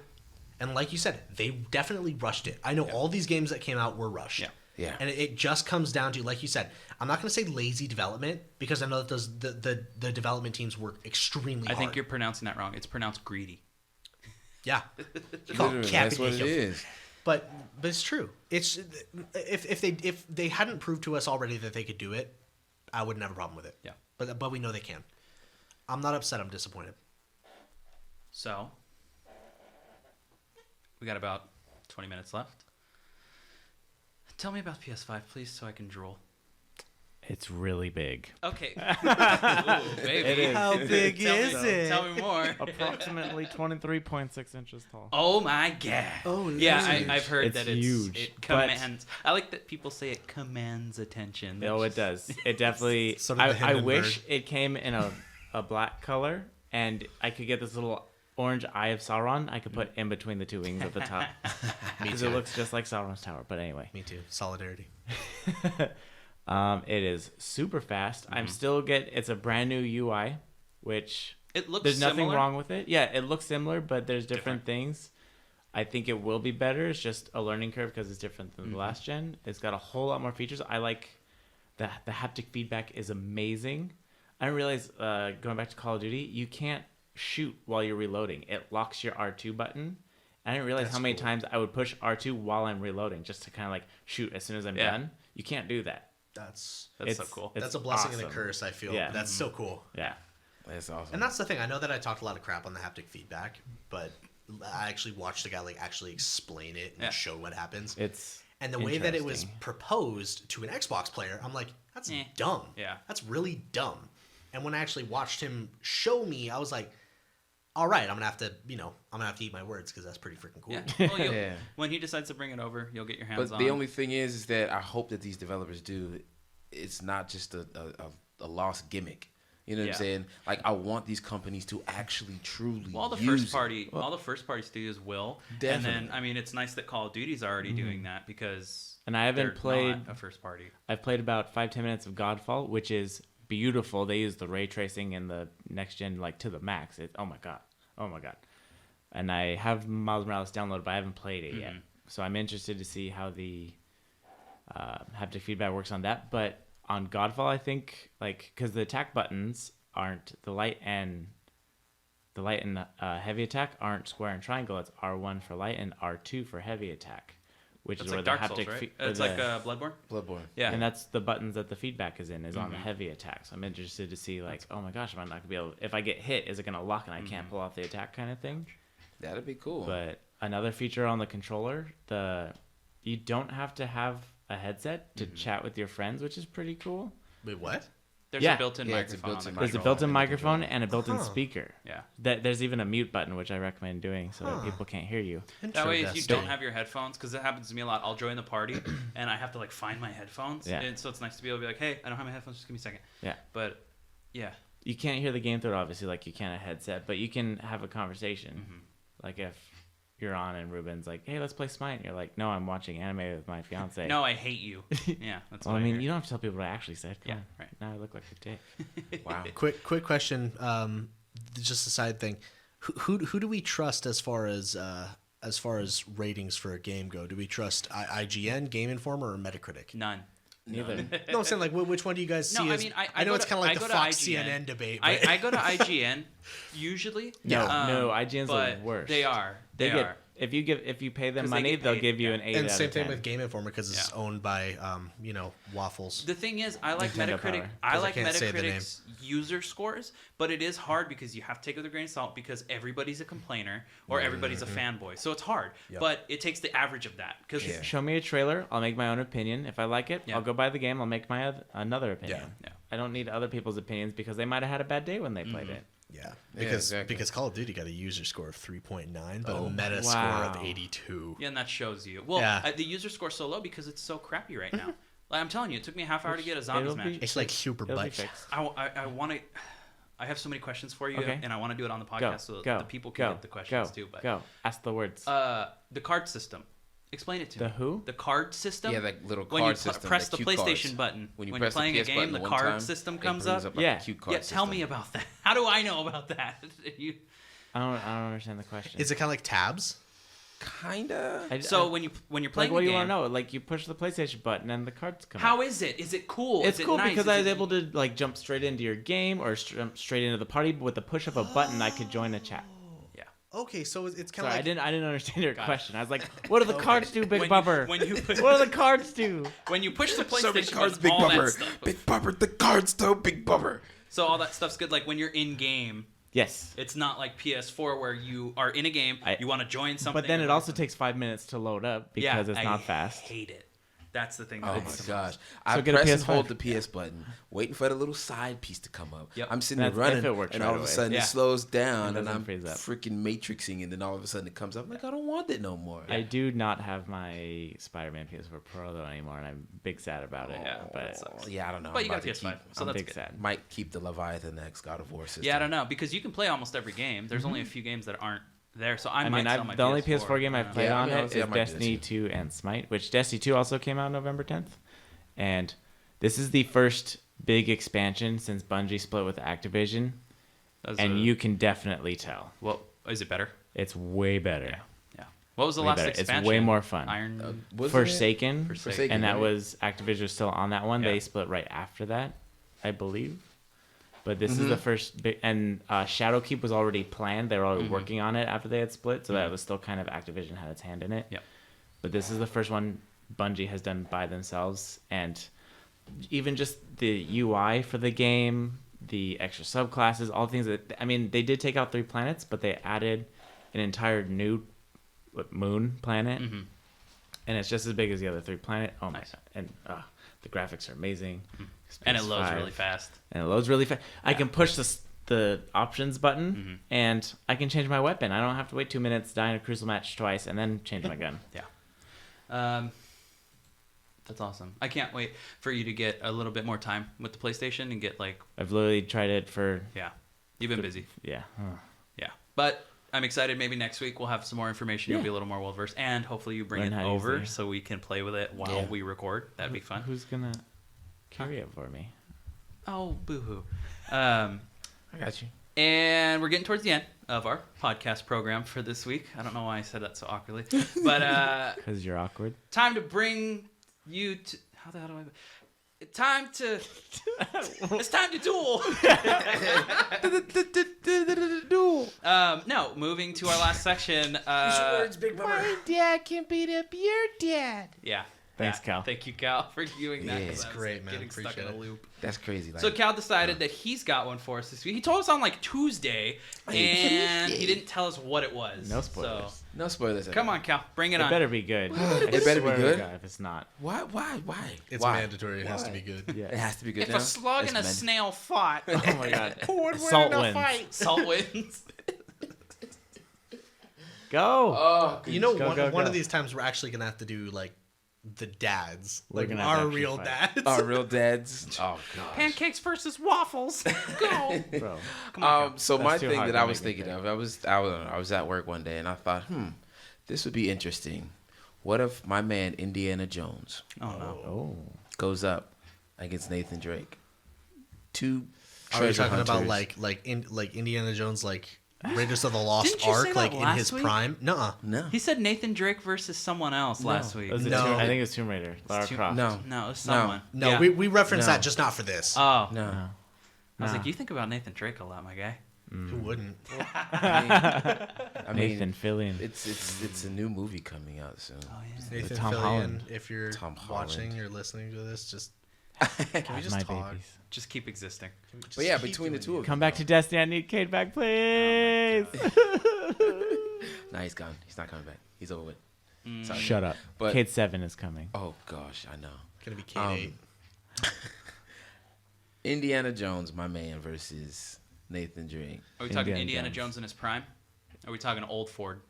And like you said, they definitely rushed it. I know all these games that came out were rushed. Yeah. Yeah. And it just comes down to, like you said, I'm not going to say lazy development because I know that the development teams work extremely hard. I think you're pronouncing that wrong. It's pronounced greedy. Yeah. Literally, that's what it is. But it's true. It's if they hadn't proved to us already that they could do it, I wouldn't have a problem with it. Yeah. But we know they can. I'm not upset. I'm disappointed. So, we got about 20 minutes left. Tell me about PS5, please, so I can drool. It's really big. Okay. Ooh, baby. It is. How big is it? Tell me more. Approximately 23.6 inches tall. Oh my god. Oh, yeah. nice. I've heard It's that huge, it but- commands. I like that people say it commands attention. Oh, it does. It definitely. Sort of the I Hindenburg. wish it came in a black color, and I could get this little orange eye of Sauron. I could put in between the two wings at the top, because it looks just like Sauron's tower. But anyway, Me too. Solidarity. it is super fast. I'm still It's a brand new UI, which It looks. there's nothing similar. wrong with it. Yeah, it looks similar, but there's different things. I think it will be better. It's just a learning curve because it's different than the last gen. It's got a whole lot more features. I like the haptic feedback is amazing. I didn't realize, going back to Call of Duty, you can't shoot while you're reloading. It locks your R2 button. I didn't realize That's how many cool. times I would push R2 while I'm reloading just to kind of like shoot as soon as I'm Yeah. done. You can't do that. That's That's so It's- cool. it's that's a blessing and a awesome. curse. I feel. Yeah. That's so cool. Yeah. That's awesome. And that's the thing. I know that I talked a lot of crap on the haptic feedback, but I actually watched a guy like actually explain it and Yeah. show what happens. It's And the way that it was interesting. proposed to an Xbox player, I'm like, that's Eh. dumb. Yeah. That's really dumb. And when I actually watched him show me, I was like, all right, I'm gonna have to eat my words because that's pretty freaking cool. Yeah. Well, Yeah. When he decides to bring it over, you'll get your hands But on. the only thing is that I hope that these developers do. It's not just a lost gimmick. You know what Yeah. I'm saying? Like I want these companies to actually truly. Well, all the use first party, all the first party studios will. And Definitely. then, I mean, it's nice that Call of Duty's already doing that because. And I haven't they're played- not a first party. I've played about 5-10 minutes of Godfall, which is beautiful. They use the ray tracing in the next gen like to the max. Oh my god. And I have Miles Morales downloaded, but I haven't played it yet. So I'm interested to see how the haptic feedback works on that. But on Godfall, I think because the attack buttons aren't the light and heavy attack aren't square and triangle. It's R1 for light and R2 for heavy attack, which It's is where like the Dark haptic. Souls, right? or It's the- like Bloodborne. Bloodborne. Yeah. and that's the buttons that the feedback is in on the heavy attack. So I'm interested to see oh my gosh, am I not gonna be able? If I get hit, is it gonna lock and I can't pull off the attack kind of thing? That'd be cool. But another feature on the controller, you don't have to have a headset to chat with your friends, which is pretty cool. Wait, what? There's Yeah. a built-in Yeah, it's a microphone. built-in on the There's a controller. built-in microphone and a built-in Huh. speaker. Yeah. There's even a mute button, which I recommend doing so that people can't hear you. That way, if you Interesting. don't have your headphones, because it happens to me a lot, I'll join the party and I have to find my headphones. Yeah. And so it's nice to be able to be like, hey, I don't have my headphones. Just give me a second. Yeah. But yeah. You can't hear the game through it, obviously, like you can a headset, but you can have a conversation. Like if you're on and Ruben's like, hey, let's play Smite. And you're like, no, I'm watching anime with my fiance. No, I hate you. Yeah. That's Well, what I mean, hear. you don't have to tell people what I actually said. Come Yeah, on. right. Now I look like a dick. Wow. Quick question. Just a side thing. Who do we trust as far as ratings for a game go? Do we trust IGN, Game Informer, or Metacritic? None. Neither. No, I'm saying which one do you guys see? No, I as, mean, I know go it's to- kind of like I the go to Fox IGN. CNN debate. But I go to IGN usually. No, IGN's but the worst. They are. They get are. if you pay them 'Cause they money, get they'll paid, give you yeah. an 8 and out same of thing 10. with Game Informer because it's Yeah. owned by Waffles. The thing is, I like Nintendo Metacritic. Power. I 'Cause I like can't say the name. Metacritic's user scores, but it is hard because you have to take it with a grain of salt because everybody's a complainer or everybody's a fanboy. So it's hard, but it takes the average of that. Because Yeah. Show me a trailer, I'll make my own opinion. If I like it, Yeah. I'll go buy the game. I'll make my another opinion. Yeah. I don't need other people's opinions because they might have had a bad day when they played it. Yeah, because exactly. Call of Duty got a user score of 3.9, but Oh, a meta wow. score of 82. Yeah, and that shows you. Well, Yeah. the user score's so low because it's so crappy right now. Like, I'm telling you, it took me a half hour to get a zombies It'll match. be- It's like super It'll be bite. fixed. I want to. I have so many questions for you, Okay. and I want to do it on the Go, podcast so go, the people can go, get the questions go, too. But go. Ask the words. the card system. Explain it to The me. who? The card system. Yeah, that little when card you system. press the cue PlayStation cards. button When you you're press playing the a PS game, button the one card time, system it comes brings up. like Yeah. a cue card Yeah, tell system. me about that. How do I know about that? You, I don't understand the question. Is it kind of like tabs? Kinda. so when you're like, playing what a do you game, want to know? Like, you push the PlayStation button and the cards come. how up. is it? Is it cool? It's is cool it nice? because Is I was it- able to jump straight into your game or jump straight into the party. But with the push of a button, I could join a chat. Yeah. Okay, so it's kind Sorry, of like I didn't understand your question. I was like, what do the cards do, Big When Bubber? when you put, What do the cards do? when you push the So many PlayStation cards, button, Big all Bubber. that stuff. Big Bubber, the cards though, Big Bubber. So all that stuff's good. Like when you're in game, Yes. it's not like PS4 where you are in a game, you want to join something. But then or it also something. takes 5 minutes to load up Yeah, because it's I not fast. Hate it. That's the thing. That Oh I my hate the gosh! most. I get a press and PS5. hold the PS button, waiting for the little side piece to come up. Yep. I'm sitting there That's- if running, it works and right all of a away. sudden Yeah. it slows down, It and doesn't I'm freeze up. freaking matrixing, and then all of a sudden it comes up. I'm like, I don't want it no more. I do not have my Spider-Man PS4 Pro though anymore, and I'm big sad about it. Yeah, but that sucks. Yeah, I don't know. But you I'm got about to PS5, keep- so I'm that's big good. sad. Might keep the Leviathan X God of War system. Yeah, I don't know because you can play almost every game. There's only a few games that aren't there, so I, I might mean, sell my the only PS4 PS4 game I've played Yeah, I on mean, it honestly, is I might do that Destiny too. 2 and Smite, which Destiny 2 also came out November 10th. And this is the first big expansion since Bungie split with Activision, and you can definitely tell. Well, is it better? It's way better. Yeah. What was the Way last better. expansion? It's way more fun. Iron. Was Forsaken, Forsaken, and that right? was Activision was still on that one. Yeah. They split right after that, I believe. But this is the first big, and Shadowkeep was already planned. They were already working on it after they had split, so that was still kind of Activision had its hand in it. Yep. But this is the first one Bungie has done by themselves, and even just the UI for the game, the extra subclasses, all things that I mean, they did take out 3 planets, but they added an entire new moon planet, and it's just as big as the other 3 planet. Oh my Nice. god! And the graphics are amazing, And it loads PS5. really fast. And it loads really fast. I can push the options button, and I can change my weapon. I don't have to wait 2 minutes, die in a crucial match twice, and then change my gun. Yeah. That's awesome. I can't wait for you to get a little bit more time with the PlayStation and get like, I've literally tried it for yeah, you've been busy. yeah. Yeah. But I'm excited. Maybe next week we'll have some more information. You'll Yeah. be a little more well versed, and hopefully you bring Learn it how to use over the- so we can play with it while we record. That'd be fun. Who's gonna carry it for me? Oh, boo-hoo. I got you. And we're getting towards the end of our podcast program for this week. I don't know why I said that so awkwardly, but Because you're awkward. time to bring you to how the hell do I? Time to. It's time to duel. No, moving to our last section. Big Brother. My dad can beat up your dad. Yeah. Thanks, Yeah. Cal. Thank you, Cal, for doing that. Yeah. 'cause It's I was, great, man. Getting stuck Appreciate in a it. loop. That's crazy. Like, So Cal decided that he's got one for us this week. He told us on like Tuesday, and he didn't tell us what it was. No spoilers. So, no spoilers. come on, Cal, bring it It on. better be good. It better be Swear to good? God, if it's not. Why? It's Why? mandatory. It has to be good. It Yeah. has to be good. If now? a slug and a It's meant- snail fought, Oh my god. Who Salt wins. salt wins. Go. Oh, You know, Go, one, go, one go. of these times we're actually gonna have to do like the dads, We're like gonna have to our actually real fight. dads. Our real dads. Oh god. Pancakes versus waffles. Go. Bro. Come on, Cal. So That's my too thing hard that to I was make me thinking think. of, I was at work one day and I thought, this would be interesting. What if my man Indiana Jones Oh no. Oh. goes up against Nathan Drake? Two Are we treasure talking about hunters. like Indiana Jones, like Raiders of the Lost Didn't you say Ark, that like in last his week? prime? Nuh-uh. No. He said Nathan Drake versus someone else last week. Was it No. I think it was Tomb Raider. Lara Tomb- Croft. No. No, it was someone. No, Yeah. we referenced No. that just not for this. Oh. No. I was No. like, you think about Nathan Drake a lot, my guy. Who wouldn't? I mean, Nathan Fillion. it's a new movie coming out soon. Oh yeah. Nathan Tom Fillion, Holland. if you're Tom watching Holland. or listening to this, just can we Have just my talk? babies. Just keep existing. Can we just But yeah, keep between the doing two of Come them, back to Destiny. I need Cade back, please. Nah, he's gone. He's not coming back. He's over with. Mm. Sorry. Shut up. But- Cade 7 is coming. Oh gosh, I know. Gonna be K8. Indiana Jones, my man, versus Nathan Drake. Are we talking Indiana Indiana Jones. Jones in his prime? Are we talking old Ford?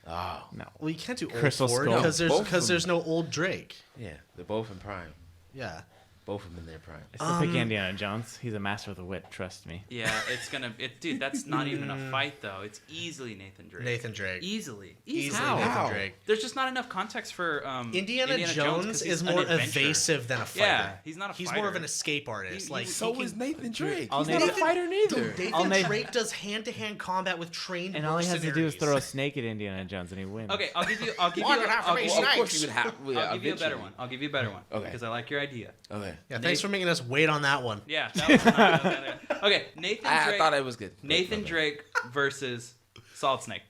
Oh, No. Well, you can't do old Crystal Ford Skull. because Both of them. there's no old Drake. yeah, they're both in prime. Yeah. Both of them in their prime. I still pick Indiana Jones. He's a master of the wit. Trust me. Yeah, it's gonna. Dude, that's not even a fight though. It's easily Nathan Drake. Nathan Drake. Easily. Easily How? Nathan How? Drake. There's just not enough context for Indiana Jones 'cause he's is an more adventurer. evasive than a fighter. Yeah, he's not a He's fighter. more of an escape artist. He- like So he is can- Nathan Drake. all He's not a Nathan- fighter neither. Nathan All Nathan- Drake does hand-to-hand combat with trained And all he has to do is mercenaries. throw a snake at Indiana Jones and he wins. Okay, I'll give you. I'll give you. Why would it have to I'll be give Well, you- of course snakes? you would have. I'll give you a better eventually. one. I'll give you a better one. Okay. Because I like your idea. Okay. Yeah, thanks for making us wait on that one. Yeah. That was not okay, Nathan I Drake. thought it was good. Nathan Okay. Drake versus Solid Snake.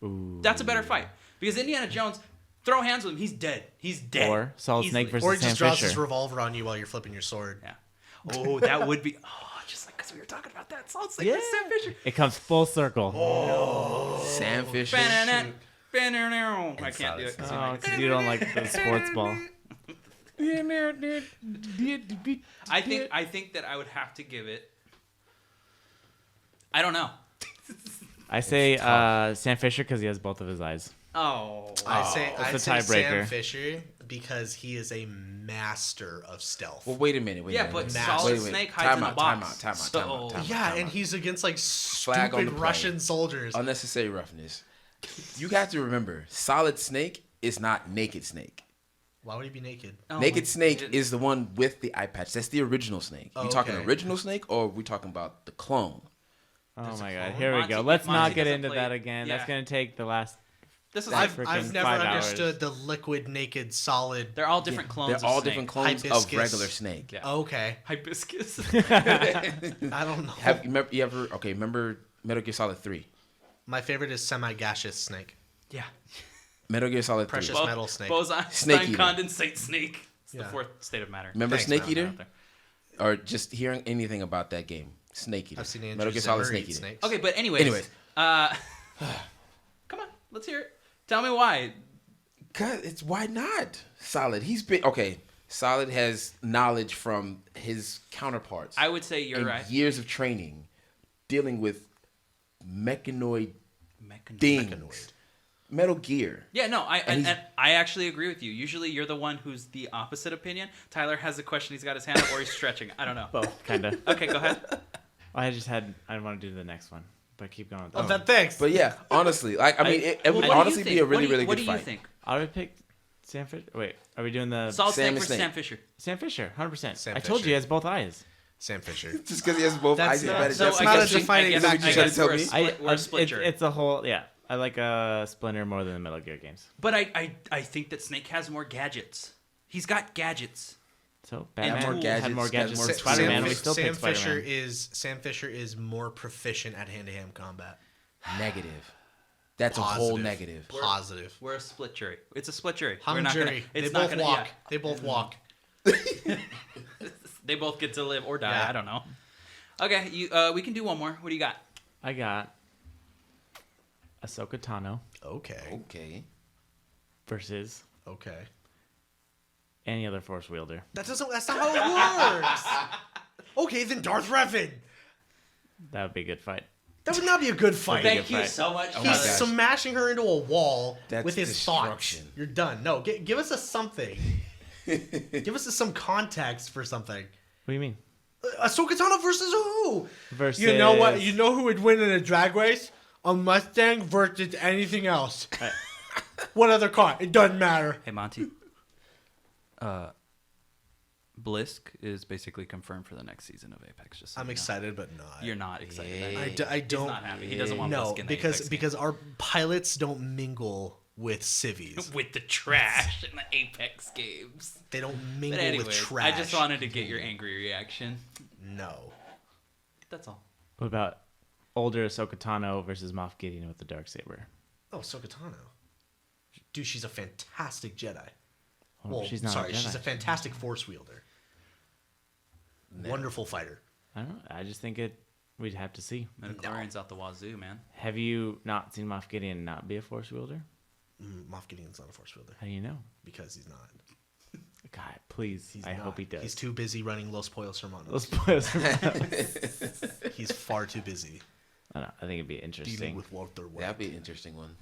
Ooh. That's a better fight because Indiana Jones, throw hands with him, he's dead. He's dead. Or Solid Snake Easily. versus Or he just Sam draws Fisher. his revolver on you while you're flipping your sword. Yeah. Oh, that would be. Oh, just like because we were talking about that. Solid Snake versus Sam Fisher. It comes full circle. Sam Fisher. I can't do it. 'cause you Oh, know- 'cause you don't like the sports ball. I think that I would have to give it. I don't know. I say Sam Fisher because he has both of his eyes. Oh, I say the Sam tiebreaker. Fisher because he is a master of stealth. Well, wait a minute. yeah, but Master. Solid Snake hides in a box. Time out. Yeah, and he's against like Flag on stupid the play. Russian soldiers. Unnecessary roughness. You got to remember, Solid Snake is not Naked Snake. Why would he be naked? Oh, Naked my- Snake is the one with the eye patch. That's the original Snake. Oh, You talking okay. original Snake, or are we talking about the clone? Oh There's a my god, clone? here we Monty- go. Let's Monty not get doesn't into play- that again. yeah. That's gonna take the last. This is I've freaking never 5 hours. understood the liquid, naked, solid. they're all different clones. They're all of Snake. different clones Hibiscus. of regular Snake. Yeah. Okay, Hibiscus. I don't know. Remember Metal Gear Solid 3? My favorite is semi-gaseous snake. yeah. Metal Gear Solid 3. Precious metal snake. Boson Snake eater. condensate snake. It's the Yeah. fourth state of matter. Remember Thanks, Snake man. Eater? Or just hearing anything about that game? Snake Eater. I've seen Metal Andrew Gear Solid Zimmer Snake eat Eater. snakes. Okay, but anyways. Anyways. Come on, let's hear it. Tell me why. Cause why not? Solid. Solid has knowledge from his counterparts. I would say you're and right. years of training dealing with mechanoid Mechanoid. things. Metal Gear. Yeah, no, And and I actually agree with you. Usually, you're the one who's the opposite opinion. Tyler has a question. He's got his hand up, or he's stretching. I don't know. Both, kind of. Okay, go ahead. I want to do the next one, but keep going. Oh, that thanks. But yeah, honestly, it would What do you honestly be think? a really, What do you- really What good do you fight. think? I would pick Sam Fisher. Wait, are we doing the Solid Sam Snake and versus Snake. Sam Fisher. Sam Fisher? 100%. Sam I told Fisher. you he has both eyes. Sam Fisher. Just because he has both That's eyes, not- better. So That's I not guess a defining I guess- factor. I You trying guess to tell we're a me? split- we're a split jury. It's a whole yeah. I like Splinter more than the Metal Gear games. But I think that Snake has more gadgets. He's got gadgets. So And Batman more had more gadgets, gadgets more than tools. Spider-Man. We still Sam pick Fisher Spider-Man. Sam Fisher is more proficient at hand-to-hand combat. Negative. That's a whole negative. Positive. We're a split jury. It's a split jury. Hung We're not jury. gonna. They It's both not gonna. walk. Yeah. They both walk. They both get to live or die. Yeah. I don't know. Okay, we can do one more. What do you got? I got Ahsoka Tano Okay. Okay. versus Okay. any other Force wielder. That's not how it works. Okay, then Darth Revan. That would be a good fight. That would not be a good fight. Thank you fight. so much. Oh my He's gosh. smashing her into a wall That's with his destruction. thoughts. You're done. No, give us a something. Give us some context for something. What do you mean? Ahsoka Tano versus who? Versus You know what? You know who would win in a drag race? A Mustang versus anything else. What other car? It doesn't matter. Hey Monty. Blisk is basically confirmed for the next season of Apex. Just so I'm you know. excited, but not. You're not excited. Yeah. I He's don't. not happy. He doesn't want No, Blisk in the because Apex because our pilots don't mingle with civvies. game. With the trash in the Apex games. They don't mingle But anyway, with trash. I just wanted to get your angry reaction. No. That's all. What about older Ahsoka Tano versus Moff Gideon with the Darksaber? Oh, Ahsoka Tano. Dude, she's a fantastic Jedi. Well, Well, she's not. sorry, a Jedi. she's a fantastic Force wielder. Wonderful fighter. I don't know. I just think we'd have to see. Midichlorian's out the wazoo, man. Have you not seen Moff Gideon not be a Force wielder? Moff Gideon's not a Force wielder How do you know? because he's not. God, please. I hope he does. He's too busy running Los Pollos Hermanos. Let's play this. He's far too busy I don't know. I think it'd be dealing interesting. with Walter White. That'd be an interesting one.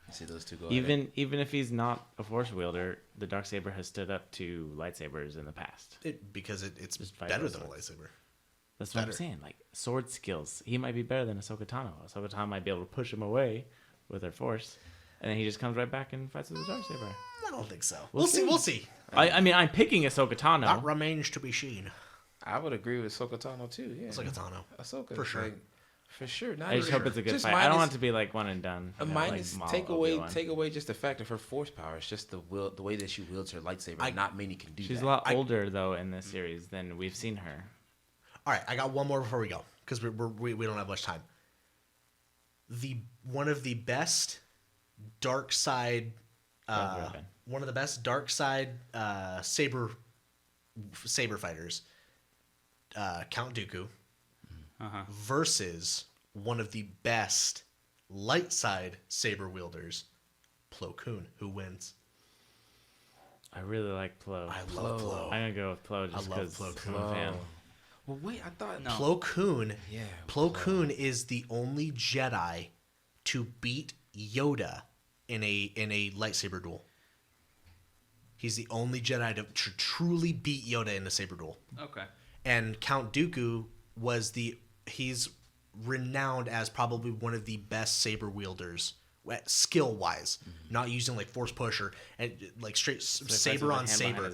You see those two go at it. Even if he's not a Force wielder, the Darksaber has stood up to lightsabers in the past. Because it's Just fight better those than a swords. lightsaber. That's what I'm Better. saying. Like sword skills, he might be better than Ahsoka Tano. Ahsoka Tano might be able to push him away with her Force, and then he just comes right back and fights with the Darksaber. I don't think so. We'll We'll see. see. We'll see. I mean, I'm picking Ahsoka Tano. That remains to be seen. I would agree with Ahsoka Tano too. Yeah. Ahsoka Tano. Ahsoka For sure. For sure. Not I just even- hope it's a good just fight. I don't minus- want it to be like one and done. A you know, like minus Maul, take Obi-Wan. away just the fact of her force power. It's just the way that she wields her lightsaber. Not many can do She's that. a lot older though in this series than we've seen her. All right, I got one more before we go because we don't have much time. One of the best dark side, Revan. one of the best dark side saber fighters, Count Dooku, versus one of the best light side saber wielders, Plo Koon. Who wins? I really like Plo. I love Plo. I'm gonna go with Plo just love because Plo I'm a fan. Well, wait, I thought No. Plo Koon. Yeah, Plo Koon is the only Jedi to beat Yoda in a lightsaber duel. He's the only Jedi to truly beat Yoda in a saber duel. Okay. And Count Dooku he's renowned as probably one of the best saber wielders, skill wise, not using like force push or and like straight saber on saber.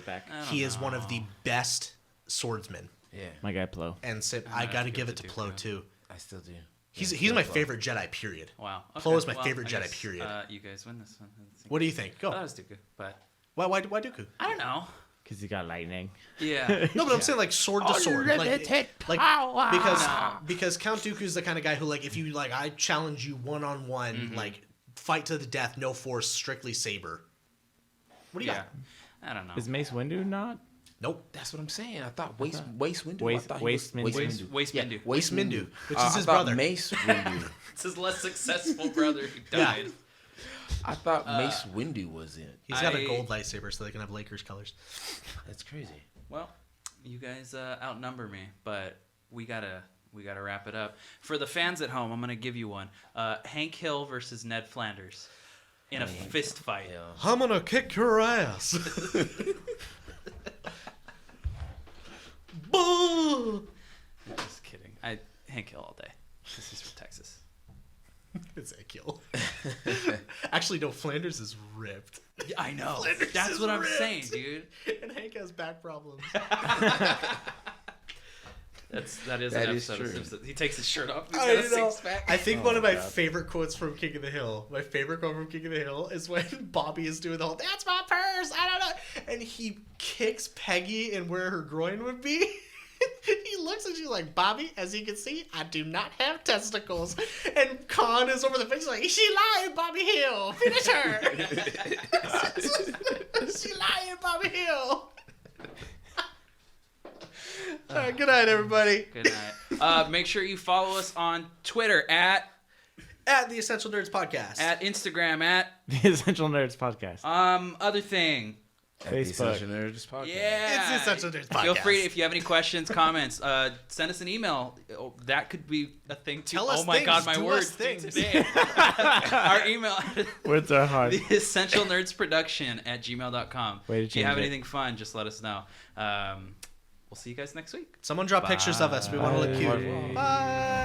He is one of the best swordsmen. Yeah, My guy Plo. And so I got to give it to Plo too. I still do. He's my favorite Jedi. Period. Wow. Plo is my Well, favorite I Jedi. guess, Period. You guys win this one. What do you think? Go. I thought it was Dooku, but Why Dooku? I don't know. Because he got lightning. Yeah. No, but I'm saying like sword to sword, Unlimited like power. because Count Dooku is the kind of guy who like if you like I challenge you one on one, like fight to the death, no force, strictly saber. What do you got? I don't know. Is Mace Windu not? Nope. That's what I'm saying. I thought Waste Windu. Waste- I thought he Waste was- Windu. Waste Yeah, Windu. Waste Windu, which is I his thought brother. Mace Windu. It's his less successful brother who died. I thought Mace Windu was in. He's got I- a gold lightsaber, so they can have Lakers colors. That's crazy. Well, you guys outnumber me, but we gotta wrap it up. For the fans at home, I'm gonna give you one. Hank Hill versus Ned Flanders in a fist fight. Yeah. I'm gonna kick your ass. Boo! Just kidding. Hank Hill all day. This is from Texas. It's a kill. Actually, no. Flanders is ripped, Yeah, I know. Flanders That's is what I'm ripped. saying, dude. and Hank has back problems. That is That an is episode of true. Simpsons. He takes his shirt off. He's I got a know. six-pack. I think one of my God. favorite quotes from King of the Hill, my favorite quote from King of the Hill is when Bobby is doing the whole, that's my purse, I don't know. And he kicks Peggy in where her groin would be. He looks at you like, Bobby, as you can see, I do not have testicles. And Khan is over the fence like, she lying, Bobby Hill. Finish her. She lying, Bobby Hill. All right, good night, everybody. Good night. Make sure you follow us on Twitter at At the Essential Nerds Podcast. at Instagram at The Essential Nerds Podcast. other thing. At the Facebook. Essential Nerds Podcast. Yeah. It's the Essential Nerds Podcast. Feel free, if you have any questions, comments, send us an email. Oh, that could be a thing too. Tell us oh my things. God, my Do words us things. today. Our email, Words are hard. the Essential Nerds Production at gmail.com. Way to If you have change it. anything fun, just let us know. We'll see you guys next week. Someone draw pictures of us. We want to look cute. Bye. Bye.